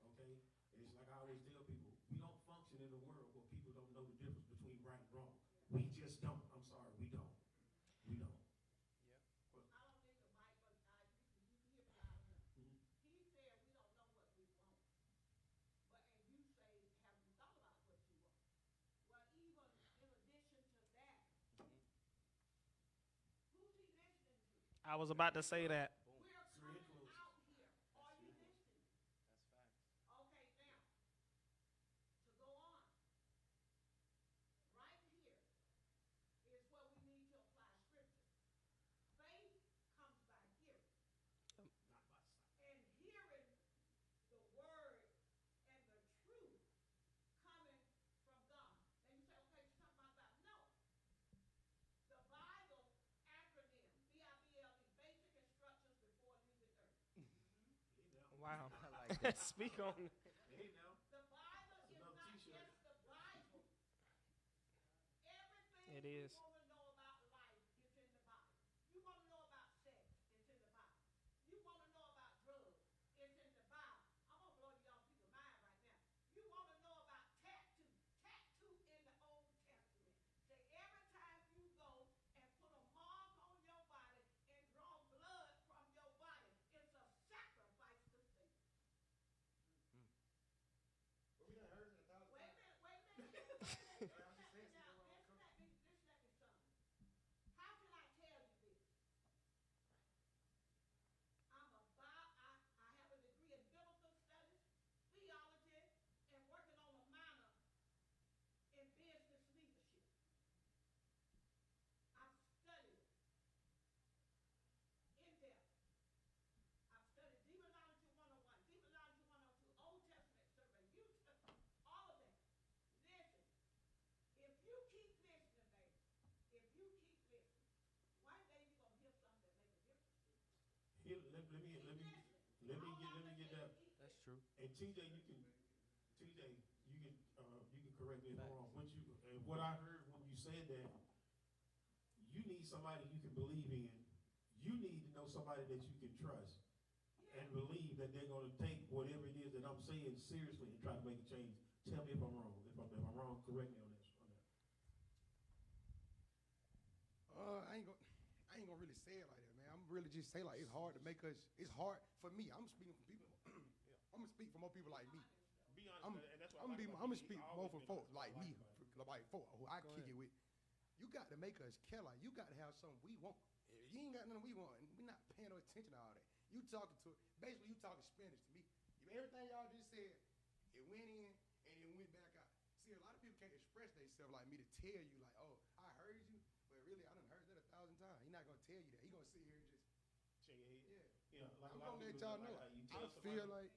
Okay? And it's like I always tell people, we don't function in a world where people don't know the difference between right and wrong. We just don't. I'm sorry, we don't. We don't. I was about to say that. Wow. I like that. Speak on it. Hey, now. The Bible is not T-shirt. just the Bible. Everything It is. you want to know about life is in the Bible. You want to know about sex, it's in the Bible. You want to know about drugs, it's in the Bible. I'm going to blow y'all people's mind right now. You want to know about tattoo in the Old Testament. Say every time you go and put a mark on your body and draw blood from your body, it's a sacrifice to Satan. But we done heard it 1,000 Wait a times. minute. Now, listen at me, son. How can I tell you this? I have a degree in biblical studies, theology, and working on a minor in business leadership. I've studied in depth. I've studied Demonology 101, Demonology 102, Old Testament survey, all of that. Listen, if you keep listening, baby, one day you're going to hear something that make a difference to you. Here, let me get that. That's true. And TJ, you can correct me if I'm wrong. What I heard when you said that, you need need somebody you can believe in. You need to know somebody that you can trust and believe that they're going to take whatever it is that I'm saying seriously and try to make a change. Tell me if I'm wrong. If I'm wrong, correct me on this. I ain't gonna really say it like that, man. I'm really just say like it's hard to make us. It's hard for me. I'm speaking for people. I'm gonna speak for more people like me. Be honest, I'm and that's what I'm gonna speak more for folks like me, like folks who I Go kick ahead. it with. You got to make us care. Like you got to have something we want. If you ain't got nothing we want, and we're not paying no attention to all that. You talking to basically you talking Spanish to me. Everything y'all just said, it went in and it went back out. See, a lot of people can't express themselves like me to tell you like, oh, I heard you, but really I done heard that 1,000 times. He's not gonna tell you that. He gonna sit here and just shake your head. yeah. Like I'm a lot gonna of let people, y'all know. like you I tell feel somebody, like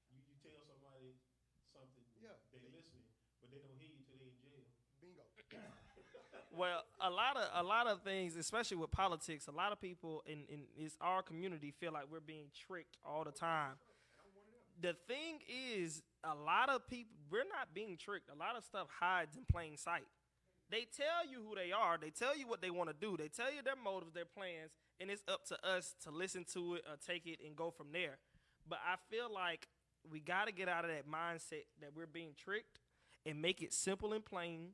you tell somebody something, Yeah. they listening, but they don't hear you till they in jail. bingo. Well, a lot of things, especially with politics, a lot of people in is our community feel like we're being tricked all the time. The thing is, a lot of people, we're not being tricked. A lot of stuff hides in plain sight. They tell you who they are. They tell you what they want to do. They tell you their motives, their plans, and it's up to us to listen to it or take it and go from there. But I feel like we got to get out of that mindset that we're being tricked and make it simple and plain,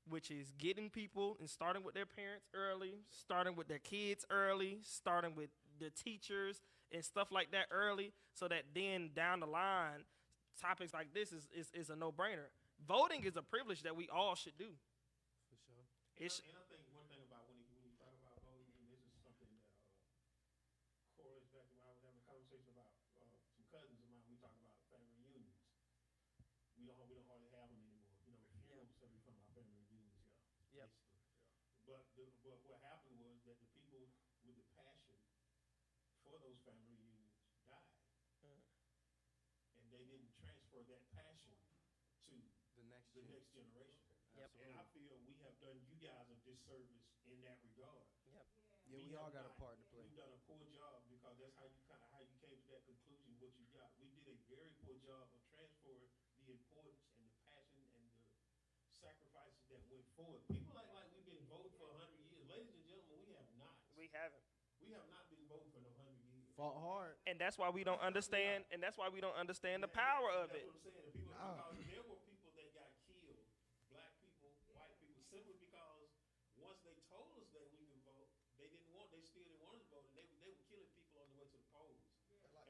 which is getting people and starting with their parents early, starting with their kids early, starting with the teachers and stuff like that early, so that then down the line, topics like this is a no-brainer. Voting is a privilege that we all should do. For sure. And I think one thing about when you talk about voting, and this is something that correlates back to when I was having a conversation about some cousins of mine. We talk about family reunions. We don't hardly have them anymore. Funerals have become our family reunions. Yep. But what happened was that the people with the passion for those family reunions died, and they didn't transfer that passion to The next the gen. next generation. Yep. And I feel we have done you guys a disservice in that regard. Yep. Yeah, we all got a part to play. We've done a poor job because that's how you came to that conclusion. What you got, we did a very poor job of transferring the importance and the passion and the sacrifices that went forward. People act like we've been voting for 100 years, ladies and gentlemen. We have not. We haven't. We have not been voting for no 100 years. Fought hard. And that's why we don't understand. And that's why we don't understand the power of it. That's what I'm saying. The people, because there were people that got killed, black people, white people, simply because once they told us that we could vote, they still didn't want us to vote, and they were killing people on the way to the polls.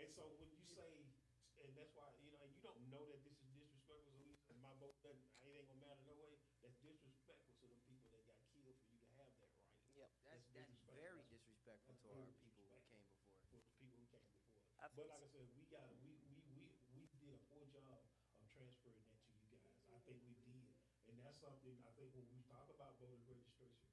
And so when you say, and that's why and you don't know that this is disrespectful, so and my vote doesn't, it ain't gonna matter no way. That's disrespectful to the people that got killed for you to have that right. Yep. That's very disrespectful to our people who came before. For the people who came before. I But like I said, we did a poor job of transferring that to you guys. I think we did, and that's something I think when we talk about voter registration,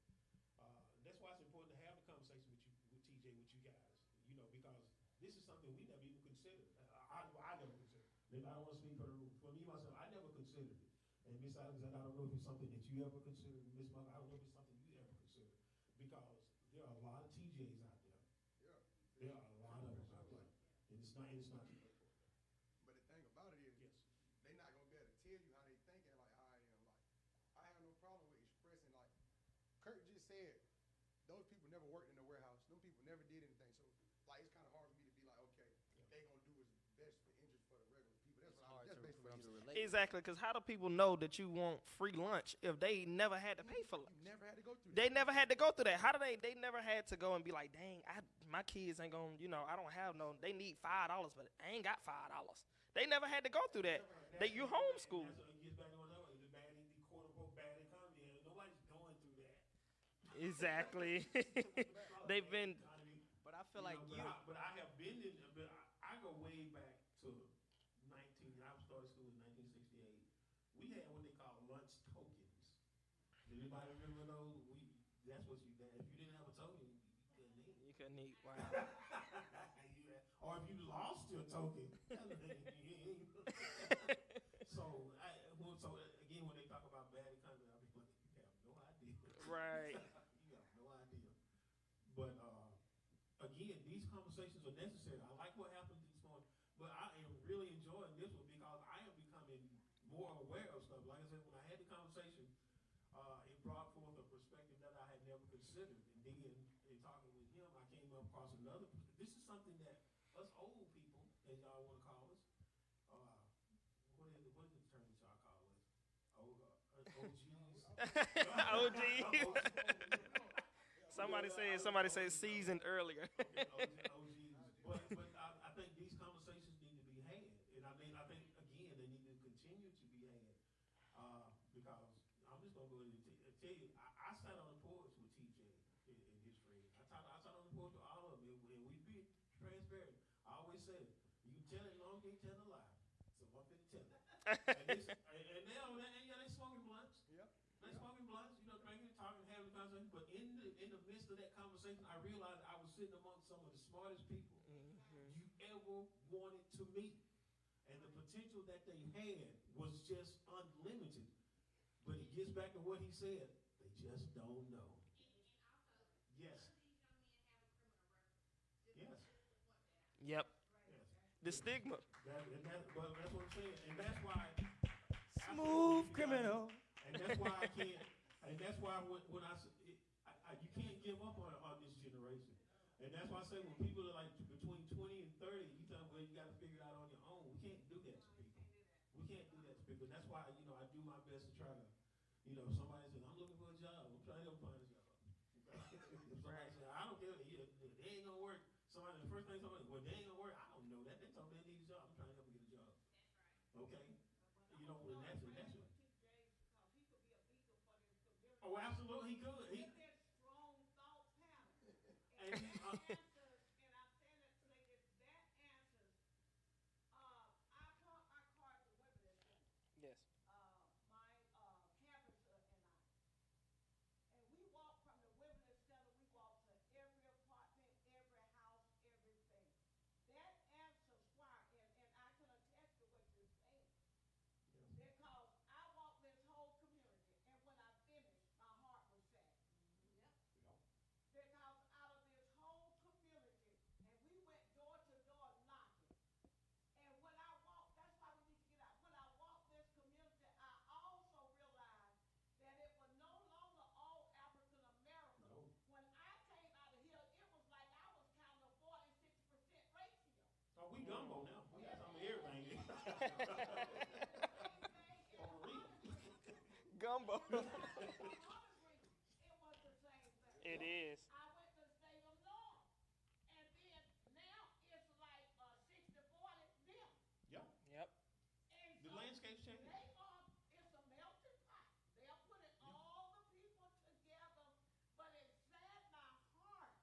that's why it's important to have the conversation with TJ, with you guys. Because this is something we never even considered. I never considered. Maybe I don't want to speak for me myself. I never considered it. And Miss Alexander, I don't know if it's something that you ever considered. Miss Mother, I don't know if it's something you ever considered, because there are a lot of TJs out there. Yeah. There are a lot of them out there, and it's not too late for it. But the thing about it is, Yes. they not gonna be able to tell you how they think and like how I am. Like, I have no problem with expressing. Like Kurt just said, those people never worked in the warehouse. Them people never did anything. So like, it's kind of hard for me to be like, okay, they gonna do what's best for interest for the regular people. That's It's what hard that's for basically what I'm you to saying. relate. Exactly, because how do people know that you want free lunch if they never had to pay for lunch? You never had to go through They that. never had to go through that. How do they never had to go and be like, dang, my kids ain't gonna, I don't have no, they need $5, but I ain't got $5. They never had to go through that. You homeschool. That's what it gets back to another one. The quote unquote bad economy. Nobody's going through that. Exactly. They've been. But I feel like But I have been in. But I go way back to 19. I started school in 1968. We had what they call lunch tokens. Did anybody remember those? That's what you got. If you didn't have a token, you couldn't eat. You couldn't eat. Wow. Or if you lost your token. So again, when they talk about bad economy, I be like, you have no idea. Right. You have no idea. But again, these conversations are necessary. I like what happened this morning, but I am really enjoying this one because I am becoming more aware of stuff. Like I said, when I had the conversation, it brought forth a perspective that I had never considered. And digging and talking with him, I came up across another. This is something that us old people, as y'all want to call us, what is the term that y'all call us? OGs. OG. Somebody said seasoned earlier. Okay, OGs. But I think these conversations need to be had, and I mean, I think again they need to continue to be had, because I'm just gonna go ahead and tell you, I sat on the porch with TJ and his friends. I sat on the porch with all of them, and we be transparent. I always said, you can tell it as long as you ain't telling a lie. So I'm finna tell it. And they smoking blunts. Yep. They smoking blunts, drinking, talking, having a conversation. But in the midst of that conversation, I realized I was sitting amongst some of the smartest people you ever wanted to meet. And the potential that they had was just unlimited. But it gets back to what he said. They just don't know. Yes. Yes. Yep. Yes. The stigma. That's what I'm saying. And that's why. Smooth criminal. And that's why I can't. And that's why when you can't give up on this generation. And that's why I say when people are like between 20 and 30, you tell them, well, you got to figure it out on your own. We can't do that to people. We can't do that to people. That's why, I do my best to try to, somebody says, I'm looking for a job. I'm trying to help find a job. If somebody says, I don't care, they ain't going to work. The first thing somebody, well, they ain't going to work. I don't know that. They told me they need a job. I'm trying to help them get a job. Okay? And that's it. Oh, absolutely, he could. Strong thought pattern. And And that answers, and I'm saying it to say this, that answers. I taught my card to women this morning. Yes. My canvasser and I. And we walked from the Wilderness Center, we walked to every apartment, every house, everything. That answers why, and I can attest to what you're saying. Because I walked this whole community, and when I finished, my heart was sad. Because out of this whole community, and we went door to door knocking. And when I walked, that's why we need to get out. When I walked this community, I also realized that it was no longer all African American. No. When I came out of here, it was like I was counting a 46% ratio. Oh, we gumbo now. We got some of everything. For real. Gumbo. It was the same thing. It is. I went to state of North, and then now it's like 60-40 them. Yep. Yep. And The so landscape's changing. it's a melting pot. They're putting all the people together, but it sad my heart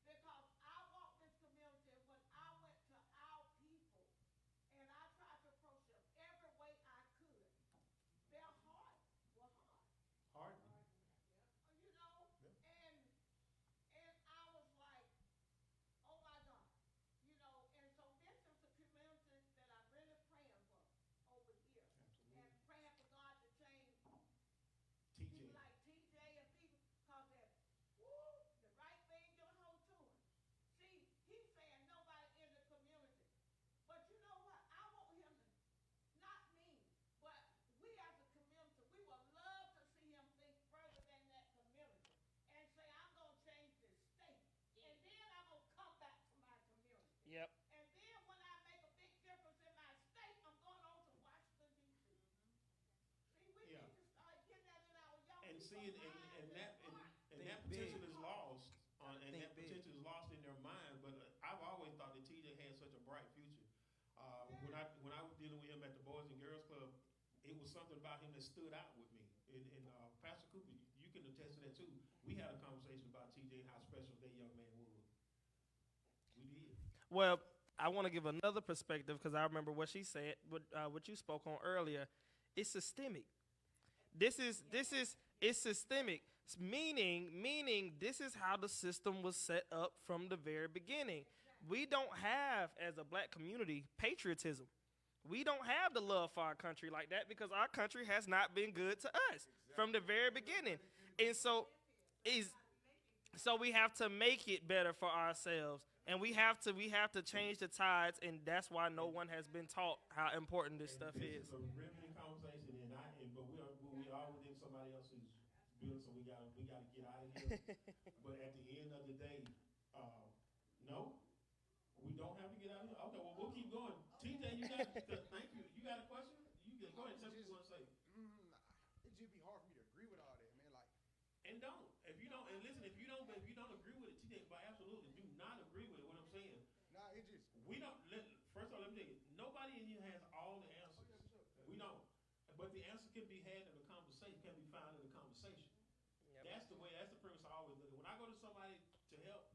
because I walked this community when I went to our people, and I tried to approach them every way I could. Their heart was hard. Hard. And I was like, oh my God, and so this is the community that I'm really praying for over here. Absolutely. And praying for God to change TJ. people like TJ and people, because the right thing get a hold to him. See, he's saying nobody in the community. But you know what? I want him to, not me, but we as a community, we would love to see him think further than that community and say, I'm going to change this state. And then I'm going to come back to my community. Yep. And then when I make a big difference in my state, I'm going on to Washington, D.C. See, we Yeah. need to start getting that in our young And people's see, minds and that Think potential big. is lost, and Think that big. potential is lost in their mind. But I've always thought that TJ had such a bright future. When I was dealing with him at the Boys and Girls Club, it was something about him that stood out with me. And Pastor Cooper, you can attest to that too. We had a conversation about TJ and how special that young man was. We did. Well, I want to give another perspective because I remember what she said, what you spoke on earlier. It's systemic. It's systemic. Meaning this is how the system was set up from the very beginning. We don't have, as a black community, patriotism. We don't have the love for our country like that because our country has not been good to us from the very beginning. And so we have to make it better for ourselves. And we have to change the tides, and that's why no one has been taught how important this stuff This is. is a riveting conversation, but we are within somebody else's building so we gotta get out of here. But at the end of the day, no, we don't have to get out of here. Okay, well we'll keep going. TJ, you got thank you. You got a question? You can go ahead and tell me what you want to say. It just be hard for me to agree with all that, man. Like, And don't. If you don't, and listen, if you don't agree with it, TJ, but absolutely do not agree with it. What I'm saying, nah, it just. we don't. First of all, let me tell you, nobody in here has all the answers. We don't. But the answer can be had in a conversation. Can be found in a conversation. Yep. That's the way. That's the premise I always look at. When I go to somebody to help,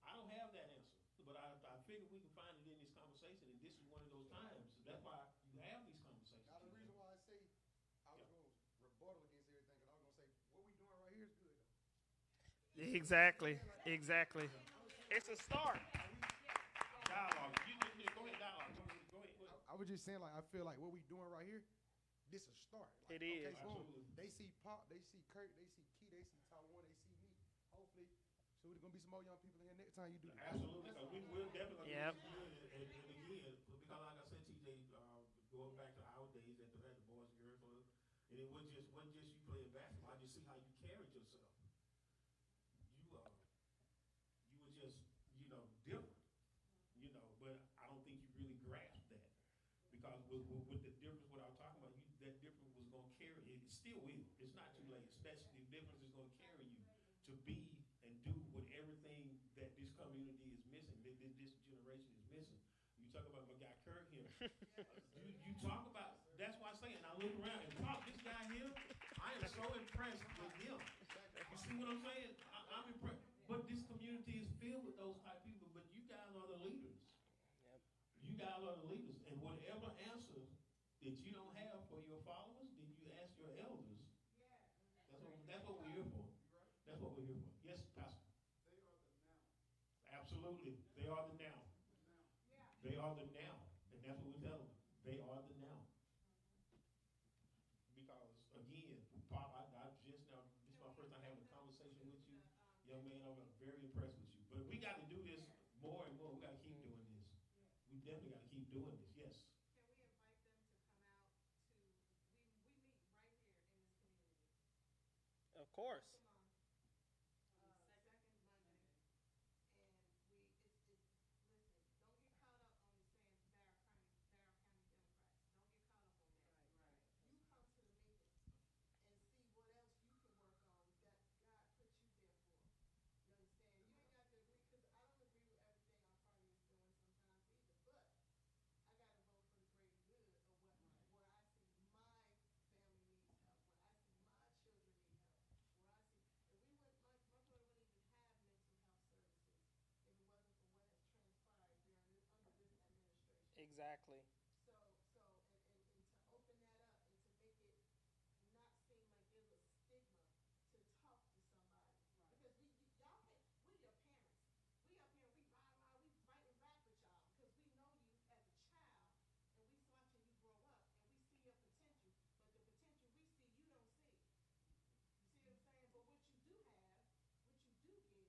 I don't have that answer, but I figure we can find it in this conversation, and this is one of those times. That's why you have these conversations. Now the reason why I say I was going to rebuttal against everything, because I was going to say what we doing right here is good though. Exactly. Exactly. It's a start. Dialogue. Go ahead, dialogue. Go ahead. I was just saying, like, I feel like what we doing right here, this a start. Like, It is. Okay, boom. Absolutely. They see Pop, they see Kurt, they see Key, they see Taiwan, they see me. Hopefully, so there's gonna be some more young people in here next time you do this. Absolutely. Because we will definitely. Yep. And again, because like I said, TJ, going back to our days at the Boys and Girls Club, and it wasn't just you playing basketball. I just see how you carried yourself. You were just different. But I don't think you really grasped that, because with the difference, what I was talking about, that difference was going to carry it. It still will. It's not too late. Especially the difference is going to carry you to be and do what everything that this community is missing, that this generation is missing. You talk about my guy Kurt here. You talk about. That's why I say, and I look around and Pop, this guy here, I am so impressed with him. You see what I'm saying? I'm impressed. But this community is filled with those type of people. But you guys are the leaders. Yep. You guys are the leaders, and whatever answer that you don't have for your followers, then you ask your elders. That's what we're here for. That's what we're here for. Yes, Pastor. Absolutely, they are the now. They are the now, and that's what we tell them. They are the now. Because again, Pop, I just now. This is my first time having a conversation with you, young man. I'm very impressed with you. But we got to do this more and more. We got to keep doing this. We definitely got to keep doing this. Yes. Can we invite them to come out to, we meet right here in this community. Of course. Come on. Second Monday. And listen, don't get caught up on the saying Barrow County Democrats. Don't get caught up on that. Right. You come to the meeting and see what else you can work on that God put you there for. You understand? You ain't got to agree, because I don't agree with everything our party is doing sometimes either, but I got to vote for the greater good of where I see my family needs help, where I see my children need help, where I see, if we wouldn't, my brother wouldn't even have mental health services if it wasn't for what has transpired under this administration. Exactly. So, and to open that up and to make it not seem like there's a stigma to talk to somebody. Because y'all can't, we're your parents. We up here, we we fighting back with y'all because we know you as a child and we watching you grow up and we see your potential, but the potential we see, you don't see. You see what I'm saying? But what you do have, what you do give,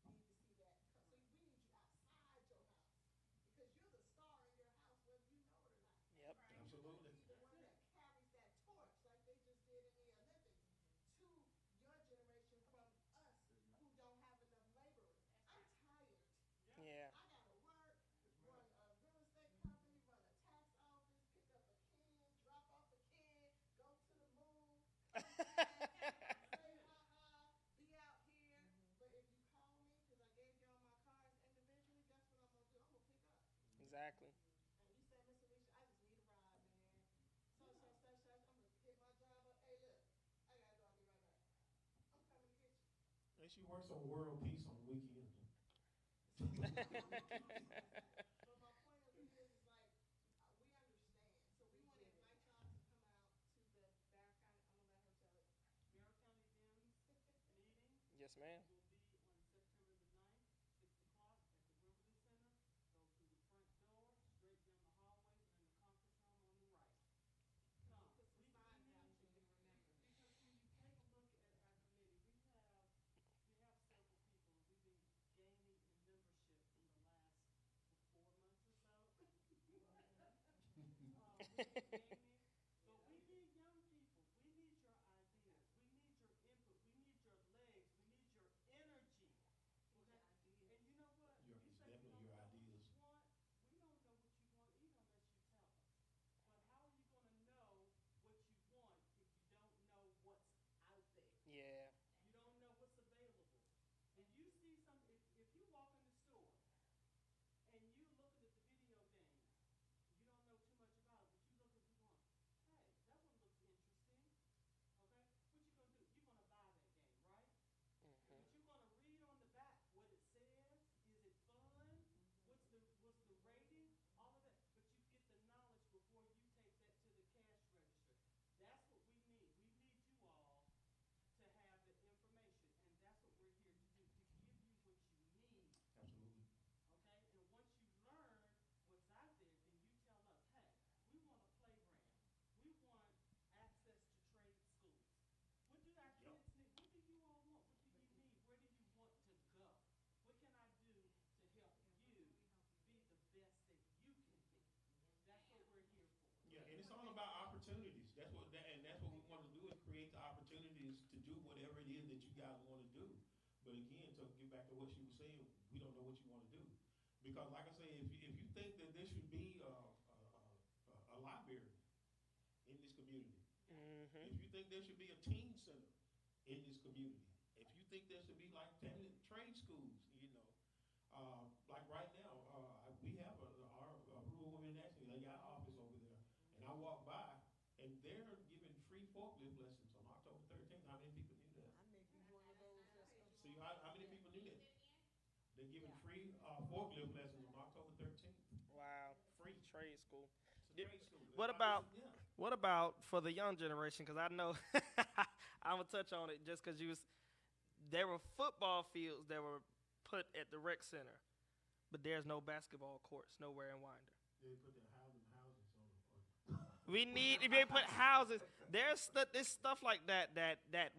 we need to see that. So we need you outside your house. Because you're the star in your house, whether you know it or not. Yep. Absolutely. Be the one that carries that torch, like they just did in the Olympics, to your generation from us who don't have enough laborers. I'm tired. Yeah. I gotta work, run a real estate company, run a tax office, pick up a kid, drop off a kid, go to the moon, come back, say ha-ha, be out here. But if you call me, because I gave you all my cards individually, guess what I'm gonna do? I'm gonna pick up. Exactly. And you say, Miss Alicia, I just need a ride, man. Such. I'm gonna hit my job up. Hey, look, I gotta go. I'll be right back. I'm coming to get you. And she works on world peace on the weekends. But my point of it is like, we understand. So we want to invite y'all to come out to the Barrow County, I'm gonna let her tell it. Barrow County Dems meeting Yes, ma'am. will be on September the 9th, 6 o'clock at the Wembley Center. Go through the front door, straight down the hallway, and in the conference room on the right. Come, put some signs out so you remember. Because when you take a look at our committee, we have several people. We've been gaining in membership in the last 4 months or so. We've been gaining, but we need young people. We need your ideas. We need your back to what she was saying, we don't know what you want to do. Because like I say, if you think that there should be a library in this community, Mm-hmm. if you think there should be a teen center in this community, if you think there should be like trade schools, like right now, we have our rural women national, they got an office over there, and I walk by, and they're giving free forklift lessons on October 13th. How many people knew that? I may be one of those that's gonna. See, how many people knew that? They're giving free forklift lessons on October 13th. Wow. Free. Trade school. It's a trade school. What about for the young generation? Because I know I'm gonna touch on it just because there were football fields that were put at the rec center, but there's no basketball courts nowhere in Winder. They put their houses on them. We need to be able to put houses. There's stuff like that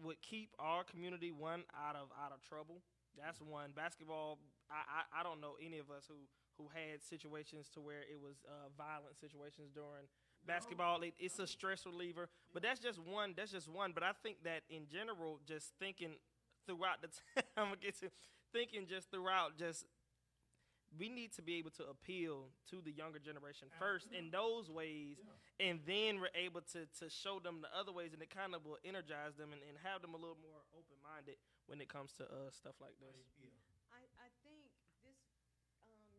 would keep our community out of trouble. That's one. Basketball. I don't know any of us who had situations to where it was violent situations during basketball. It's a stress reliever, but that's just one. But I think that in general, just thinking throughout the time, we need to be able to appeal to the younger generation first in those ways, and then we're able to show them the other ways, and it kind of will energize them and have them a little more open-minded when it comes to stuff like this. I think this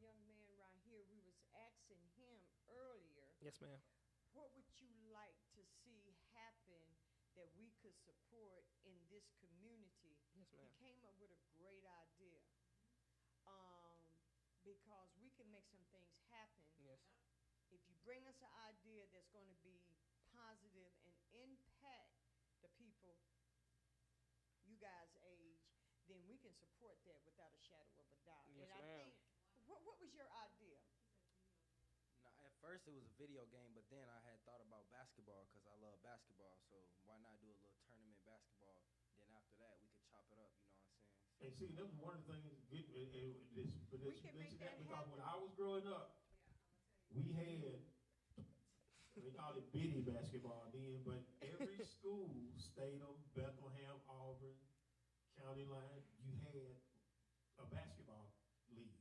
young man right here, we was asking him earlier, Yes, ma'am. what would you like to see happen that we could support in this community? Yes, He ma'am. came up with a great idea. Because we can make some things happen. Yes. If you bring us an idea that's going to be positive and impact the people you guys' age, then we can support that without a shadow of a doubt. Yes, and I ma'am. think, what was your idea? Now, at first it was a video game, but then I had thought about basketball because I love basketball. So why not do a little tournament basketball? Then after that, we could chop it up. You know what I'm saying? And see, that was one of the things. We can make that because happen. when I was growing up, we had they called it bitty basketball then, but every school, Statham, Bethlehem, Auburn, County Line, you had a basketball league.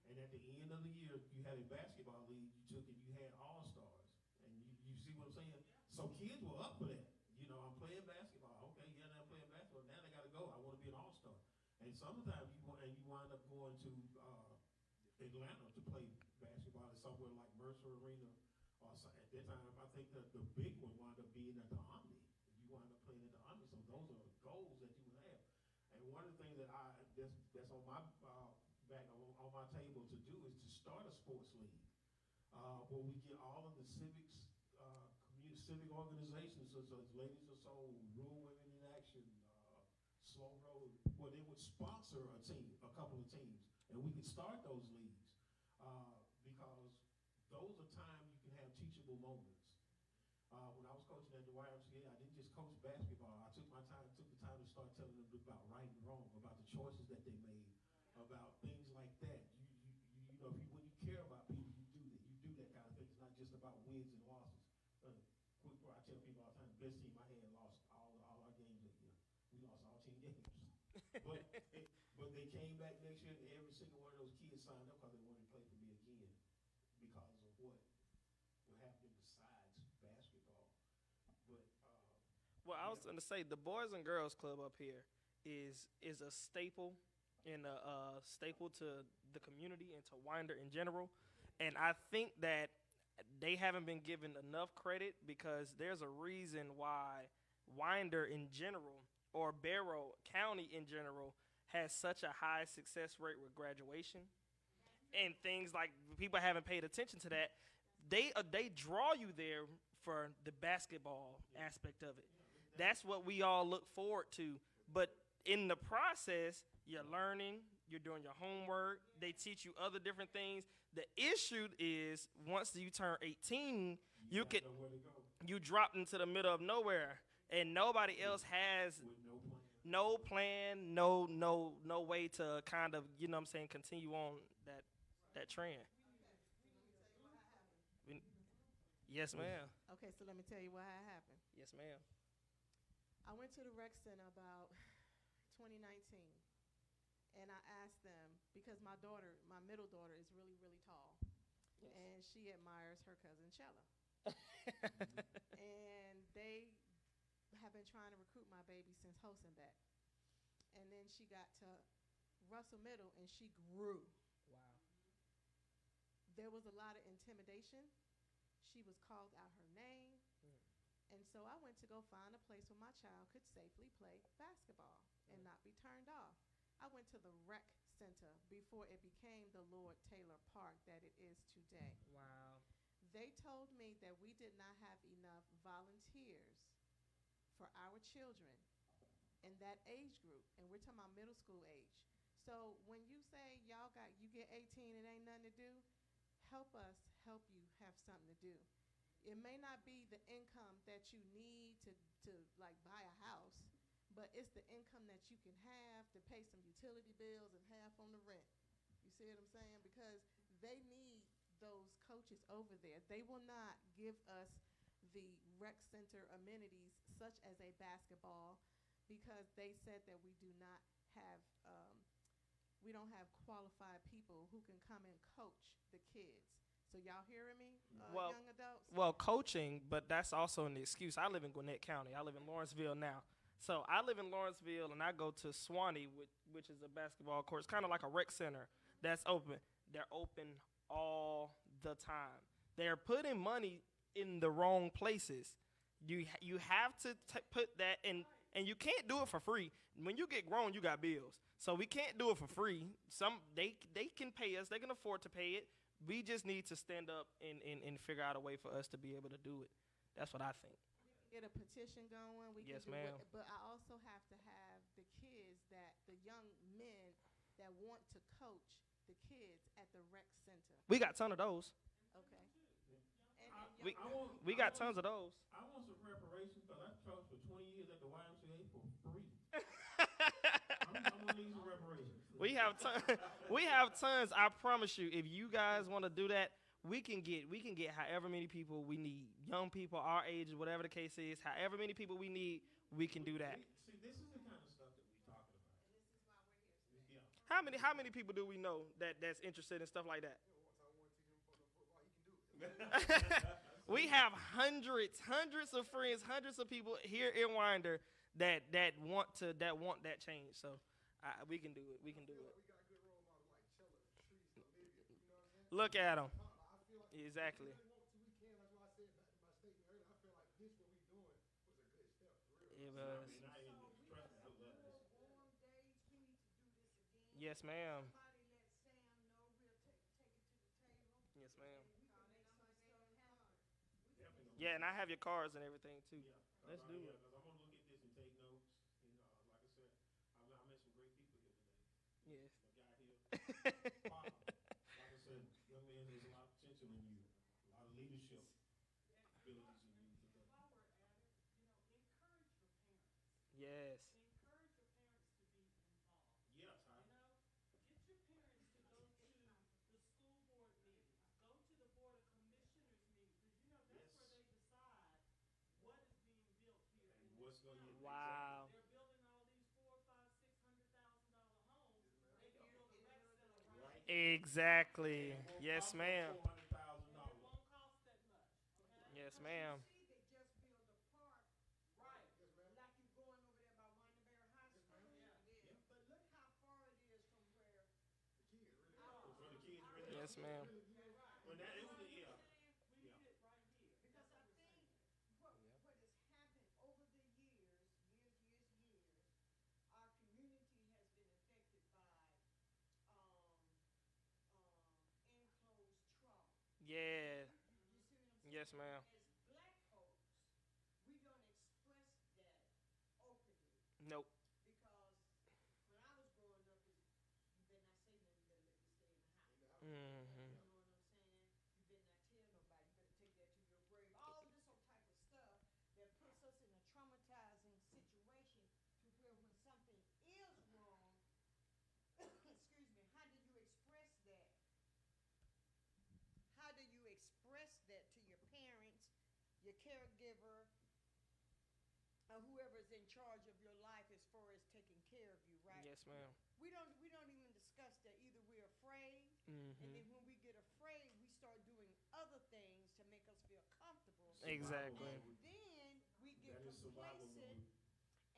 And at the end of the year, you had a basketball league. You took and you had all stars. And you see what I'm saying? So kids were up for that. I'm playing basketball. Okay, yeah, now I'm playing basketball. Now they gotta go. I want to be an all-star. And sometimes you wind up going to Atlanta to play basketball at somewhere like Mercer Arena, or at that time I think that the big one wound up being at the Omni. You wind up playing at the Omni, so those are goals that you would have. And one of the things that's on my back on my table to do is to start a sports league where we get all of the civic organizations, such as Ladies of Soul, Rural Women in Action, Slow Road, where they would sponsor a couple of teams, and we could start those leagues because those are times you can have teachable moments. When I was coaching at the YMCA, I didn't just coach basketball. I took the time to start telling them about right and wrong, about the choices that they made, about things like that. When you care about people, you do that kind of thing. It's not just about wins and losses. I tell people all the time, the best team I had lost all our games that year. We lost all 10 games. but they came back next year, and every single one of those kids signed up because they wanted to play for me again because of what happened besides basketball. But Well, I was going to say the Boys and Girls Club up here is a staple and a staple to the community and to Winder in general, and I think that they haven't been given enough credit because there's a reason why Winder in general or Barrow County in general has such a high success rate with graduation and things like people haven't paid attention to that. They draw you there for the basketball aspect of it. That's what we all look forward to. But in the process, you're learning, you're doing your homework, they teach you other different things. The issue is once you turn 18, you drop into the middle of nowhere, and nobody else has no plan, no way to kind of, continue on that trend. Yes, ma'am. Okay, so let me tell you what had happened. Yes, ma'am. I went to the rec center about 2019, and I asked them, because my middle daughter is really, really tall. Yes. And she admires her cousin Chella. And they have been trying to recruit my baby since Hosenbeck. And then she got to Russell Middle, and she grew. Wow. There was a lot of intimidation. She was called out her name. And so I went to go find a place where my child could safely play basketball and not be turned off. I went to the rec center before it became the Lord Taylor Park that it is today. Wow. They told me that we did not have enough volunteers for our children in that age group, and we're talking about middle school age. So when you say you get 18, it ain't nothing to do, help us help you have something to do. It may not be the income that you need to like buy a house, but it's the income that you can have to pay some utility bills and half on the rent. You see what I'm saying? Because they need those coaches over there. They will not give us the rec center amenities such as a basketball because they said that we don't have qualified people who can come and coach the kids. So y'all hearing me, young adults? Well, coaching, but that's also an excuse. I live in Gwinnett County. I live in Lawrenceville now. So I live in Lawrenceville, and I go to Swanee, which is a basketball court. It's kind of like a rec center that's open. They're open all the time. They're putting money in the wrong places. You have to put that in, and you can't do it for free. When you get grown, you got bills. So we can't do it for free. They can pay us. They can afford to pay it. We just need to stand up and figure out a way for us to be able to do it. That's what I think. Get a petition going. Yes, can do ma'am. it, but I also have to have the kids the young men that want to coach the kids at the rec center. We got a ton of those. Okay. We got tons of those. I want some reparations because I taught for 20 years at the YMCA for free. I'm gonna need some reparations. We have tons. I promise you. If you guys want to do that, we can get however many people we need. Young people, our age, whatever the case is, however many people we need, we can do that. See, this is the kind of stuff that we're talking about. And this is why we're here today. Yeah. How many people do we know that's interested in stuff like that? We have hundreds of friends, hundreds of people here in Winder that want that change. So we can do it. We can do it. We got good role models like Chella, Trees, Olivia, you know what I'm saying? Look at them. I feel like Exactly. if we really want to, we can. That's why I said back in my statement earlier, I feel like this, what we doing, was a good step. For real. It was. And I ain't trust me, I love this. Warm days, we need to do this again. Yes, ma'am. Somebody let Sam know we'll take it to the table. Yes, ma'am. And we can make some stuff happen. Definitely gonna Yeah, and I have your cards and everything too. Yeah. Let's do it. Because I'm going to look at this and take notes. And like I said, I met some great people here today. Yes. The guy here, wow. Like I said, young man, there's a lot of potential in you. A lot of leadership abilities in you. While we're at it, encourage your parents. Yes. Encourage your parents to be involved. Yes, I, Get your parents to go to the school board meetings, go to the board of commissioners meetings, because that's where they decide what is being built here in this what's going to county. Wow. They're building all these $400,000, $500,000, $600,000 homes. They can build a rec center right. Exactly. Yes, ma'am. $400,000. It won't cost that much. Okay? Yes, ma'am. See, they just built a park, Right. like you going over there by Wonderberry High School. But look how far it is from where For the kids really. Yes, ma'am. When that, it was, yeah. We need it right here. because I think what has happened over the years, our community has been affected by enclosed trauma. Yeah. You see what I'm saying? Yes, ma'am. As black folks, we don't express that openly Nope. because when I was growing up, you better not say nothing, you better let me stay in the house. Mm-hmm. You know what I'm saying? You better not tell nobody. You better take that to your grave. All this old type of stuff that puts us in a traumatizing situation to where when something is wrong, excuse me, how do you express that? How do you express that to your parents, your caregiver, or whoever's in charge of your life as far as taking care of you, right? Yes, ma'am. We we don't even discuss that. Either we're afraid, and then when we get afraid, we start doing other things to make us feel comfortable. Exactly. And then we get That is survival complacent, mode.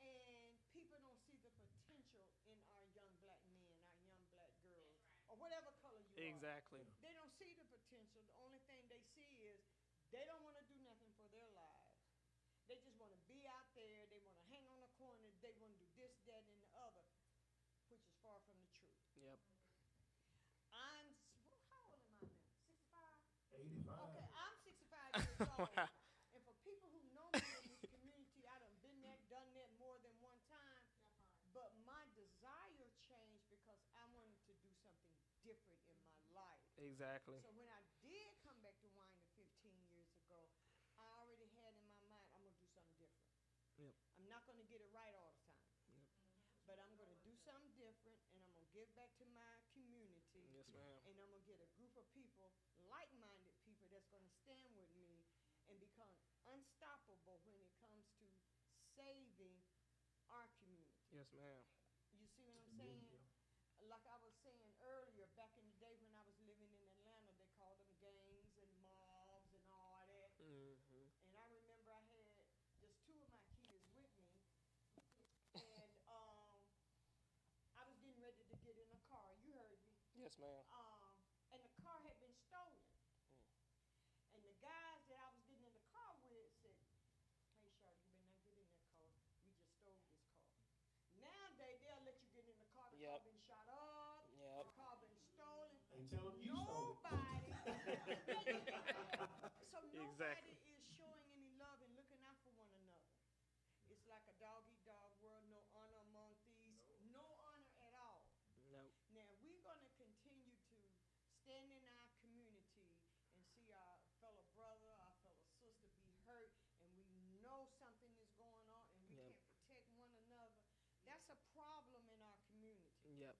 and people don't see the potential in our young black men, our young black girls, or whatever color you are. Exactly. They don't see the potential. The only thing they see is they don't want to do nothing for their lives. They just want to be out there. They want to hang on the corner. They want to do this, that, and the other, which is far from the truth. Yep. How old am I now? 65? 85. Okay, I'm 65 years old. Wow. And for people who know me in this community, I done been there, done that more than one time. But my desire changed because I wanted to do something different in my life. Exactly. So when I did come back to Winder 15 years ago, I already had in my mind, I'm going to do something different. Yep. I'm not going to get it right all the time. Yep. But I'm going to do something different, and I'm going to give back to my community. Yes, ma'am. And I'm going to get a group of people, like-minded people, that's going to stand with me and become unstoppable when it comes to saving our community. Yes, ma'am. You see what I'm saying? Like I was saying earlier, back in the day when I was living in Atlanta, they called them gangs and mobs and all that. Mm-hmm. And I remember I had just two of my kids with me, and I was getting ready to get in a car. You heard me. Yes, ma'am. And the car had been stolen. And the guys that I was getting in the car with said, "Hey, Charlotte, you better not get in that car. We just stole this car." Nowadays, they'll let you get in the car. The car Yep. been shot up. Yep. The car been stolen. And tell them you stole it. Nobody. So nobody Exactly. is showing any love and looking out for one another. It's like a dog-eat-dog world. No honor among thieves. No honor at all. Nope. Now, we're going to continue to stand in our community and see our fellow brother, our fellow sister be hurt, and we know something is going on, and we Yep. can't protect one another. That's a problem in our community. Yep.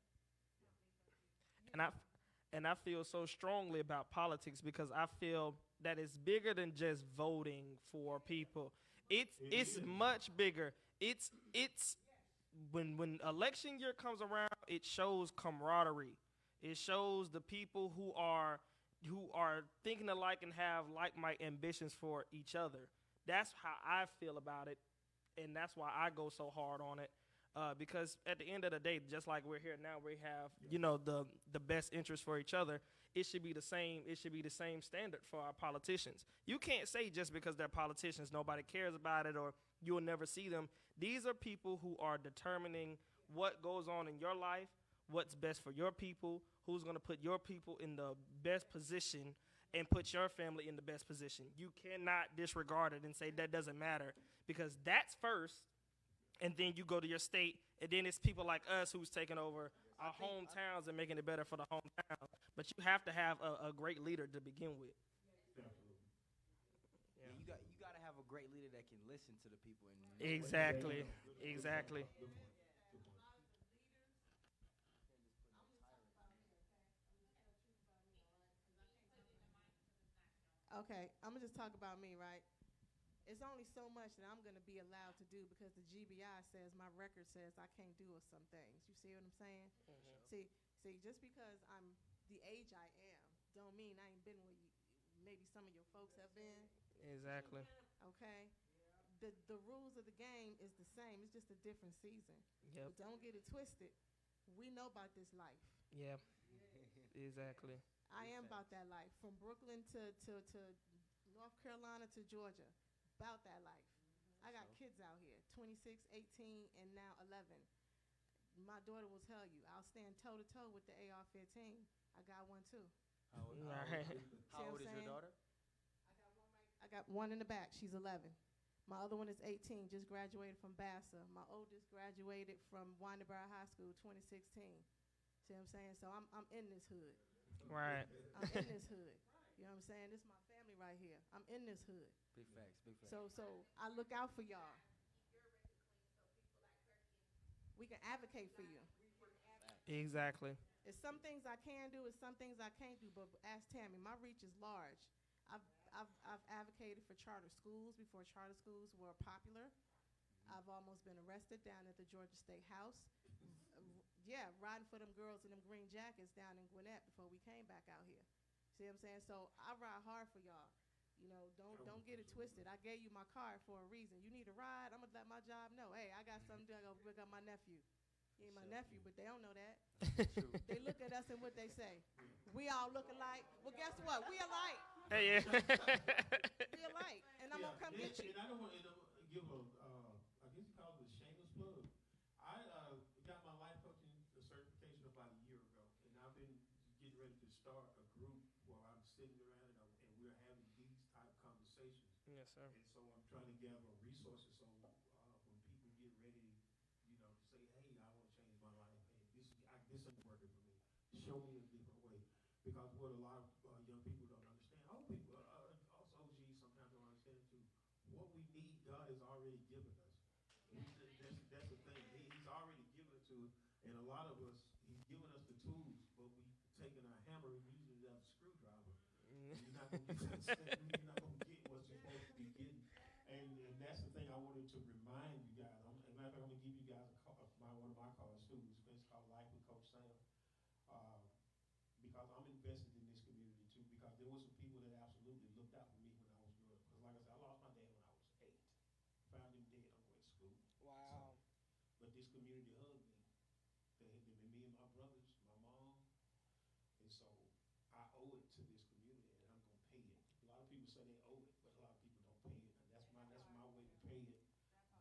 And I feel so strongly about politics because I feel that it's bigger than just voting for people. It's much bigger. It's when election year comes around, it shows camaraderie. It shows the people who are thinking alike and have like-minded ambitions for each other. That's how I feel about it, and that's why I go so hard on it. Because at the end of the day, just like we're here now, we have the best interest for each other. It should be the same. It should be the same standard for our politicians. You can't say just because they're politicians, nobody cares about it, or you'll never see them. These are people who are determining what goes on in your life, what's best for your people, who's going to put your people in the best position and put your family in the best position. You cannot disregard it and say that doesn't matter, because that's first. And then you go to your state, and then it's people like us who's taking over our hometowns and making it better for the hometown. But you have to have a great leader to begin with. Absolutely. Yeah, you got to have a great leader that can listen to the people. And Exactly. Exactly. Good point. Good point. Okay, I'm gonna just talk about me, right? It's only so much that I'm gonna be allowed to do because the GBI says, my record says I can't do some things. You see what I'm saying? See, just because I'm the age I am, don't mean I ain't been where maybe some of your folks have been. Exactly. Okay? The rules of the game is the same. It's just a different season. Yep. But don't get it twisted. We know about this life. Yeah. Exactly. I am about that life. From Brooklyn to North Carolina to Georgia. About that life. I got kids out here, 26, 18, and now 11. My daughter will tell you, I'll stand toe-to-toe with the AR-15. I got one, too. How old is your daughter? I got one in the back. She's 11. My other one is 18, just graduated from Bassa. My oldest graduated from Wyneborough High School, 2016. See what I'm saying? So I'm in this hood. Right. I'm in this hood. You know what I'm saying? This is my family right here. I'm in this hood. Big facts, big facts. So I look out for y'all. We can advocate for you. Exactly. It's some things I can do, it's some things I can't do, but ask Tammy, my reach is large. I've advocated for charter schools before charter schools were popular. I've almost been arrested down at the Georgia State House. Yeah, yeah, riding for them girls in them green jackets down in Gwinnett before we came back out here. See what I'm saying? So I ride hard for y'all. You know, don't get it twisted. I gave you my card for a reason. You need a ride, I'm gonna let my job know. Hey, I got something to go pick up my nephew. He ain't my nephew, but they don't know that. They look at us and what they say. We all look alike. Well, guess what? We alike. Hey, yeah. We alike. And I'm gonna come get you. And I don't want to give a, I guess you call it a shameless plug. I got my life coaching certification about a year ago, and I've been getting ready to start a group where I'm sitting around and we're having these type conversations. Yes, sir. And so I'm trying to gather resources so when people get ready, you know, to say, hey, I want to change my life. Hey, this ain't working for me. Show me a different way. Because what a lot of young people don't understand, old people, also OGs sometimes don't understand too. What we need, God has already given us. That's the thing. He's already given it to us. And a lot of us, he's given us the tools, but we've taken our hammer and using it as a screwdriver. You're not going to get what you're supposed to be getting. And that's the thing I wanted to remind you guys. As a matter of fact, I'm going to give you guys one of my cards too. It's called Life with Coach Sam. Because I'm invested in this community too. Because there were some people that absolutely looked out for me when I was growing up. Because like I said, I lost my dad when I was 8. Found him dead on the way to school. Wow. But this community hugged me. They had been me and my brothers, my mom. And so I owe it to this community and I'm gonna pay it. A lot of people say they owe it, but a lot of people don't pay it. And that's my way to pay it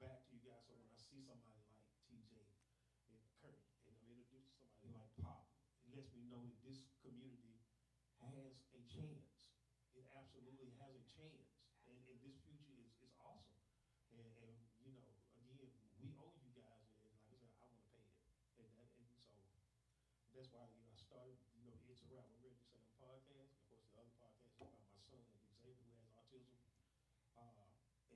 back to you guys. So when I see somebody like TJ and Kurt and I'm introduced to somebody like Pop, it lets me know that this community has a chance. It absolutely has a chance. And this future is awesome. And you know, again, we owe you guys, and like I said, I want to pay it. And so that's why, you know, I started, you know, It's a Wrap, we're ready to say on podcast. Of course, the other podcast is about my son, Xavier, who has autism.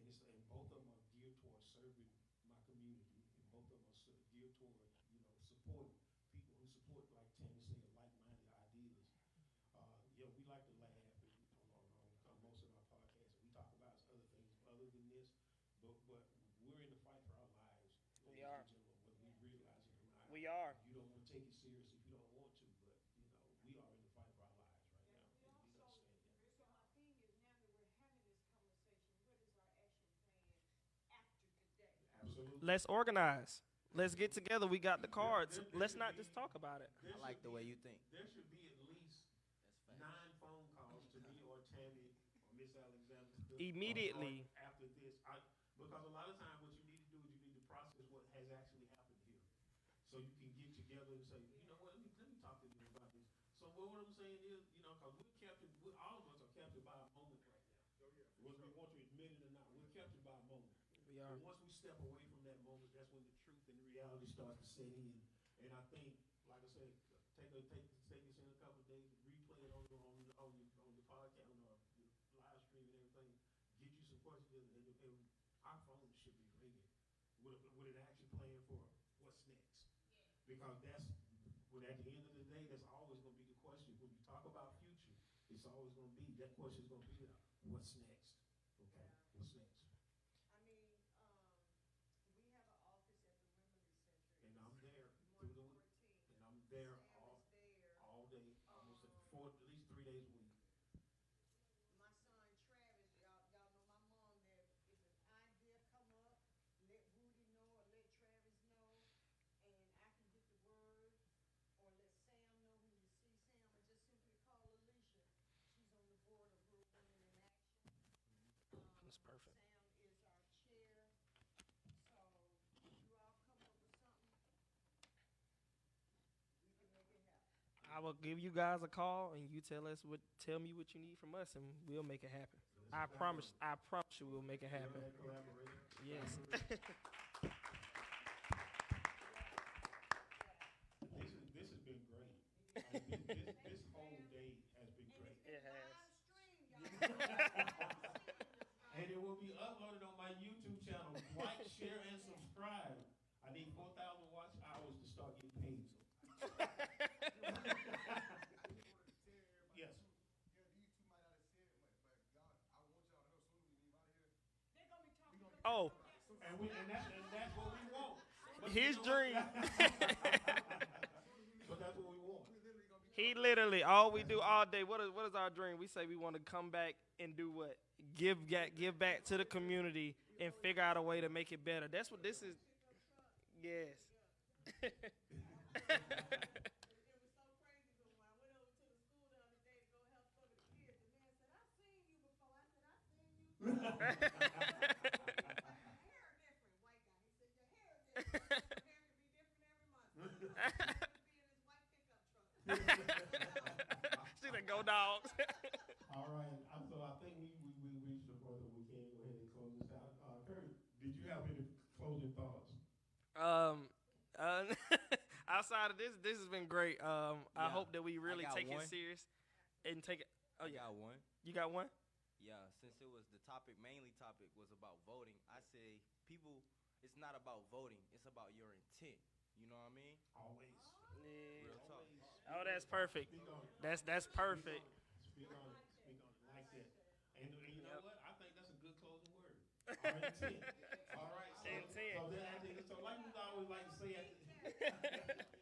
And both of them are geared towards serving my community, and both of them are geared toward, you know, supporting people who support, like Tammy said, like-minded ideas. Yeah, we like to laugh on most of our podcasts. We talk about other things other than this, but we're in the fight for our lives. We are. Whether we realize it or not. We are. You don't want to take it serious if you don't want to, but you know, we are in the fight for our lives right now. And we need to understand that. So my thing is, now that we're having this conversation, what is our action plan after today? Absolutely. Let's organize. Let's get together. We got the cards. Let's not just talk about it. I like the way you think. There should be at least That's facts. 9 phone calls to me or Tammy or Miss Alexander Immediately. after this. Because a lot of times what you need to do is you need to process what has actually happened here. So you can get together and say, you know what, let me talk to them about this. So what I'm saying is, you know, because all of us are captured by a moment right now. Whether we want to admit it or not, we're captured by a moment. We are. But once we step away from that moment, that's when the truth and the reality starts to set in. And I think, like I said, take this in a couple of days, replay it on the podcast, on the live stream and everything. Get you some questions, and our phone should be ringing with an action plan for what's next. Because at the end of the day, that's always going to be the question. When you talk about future, it's always going to be, that question is going to be, what's next? Okay, what's next? I mean, we have an office at the Wimberley Center. And I'm there. 114. And I'm there Sam is there. all day, almost at least 3 days a week. My son Travis, y'all know my mom that if an idea come up, let Rudy know or let Travis know, and I can get the word, or let Sam know when you see Sam, or just simply call Alicia. She's on the board of Rural Women in Action. That's perfect. Sam is our chair, so if you all come up with something, we can make it happen. I will give you guys a call and you tell me what you need from us and we'll make it happen. I promise you we'll make it happen. Yes. This has been great. This whole day has been great. It has. Live stream, y'all. And it will be uploaded on my YouTube channel. Like, share, and subscribe. I need 4,000 watch hours to start getting paid. Yes. Oh, And that's what we want. But his you know what? dream. Literally, all we do all day. What is our dream? We say we want to come back and do what? Give back to the community and figure out a way to make it better. That's what this is. Yes. It was so crazy, but when I went over to the school the other day to go help some of the kids, the man said, "I've seen you before." I said, "I've seen you before." Your hair different, white guy. He said, "Your hair different." Your hair can be different every month. He could be in his white pickup truck. She said, "Go dogs." All right. So I think we reached the point that we can go ahead and close this out. Kurt, did you have any closing thoughts? Outside of this has been great. I Yeah, hope that we really got take one. it serious and take it. Oh I yeah, got one. you got one? Yeah, since it was the mainly topic was about voting, I say people, it's not about voting, it's about your intent. You know what I mean? Always. Real talk. Oh, that's perfect. Speak on it. That's perfect. Speak on it. Speak on it. Like that. And you know what? I think that's a good closing word. Our intent. All right. So, Intent. So like we always like to say at the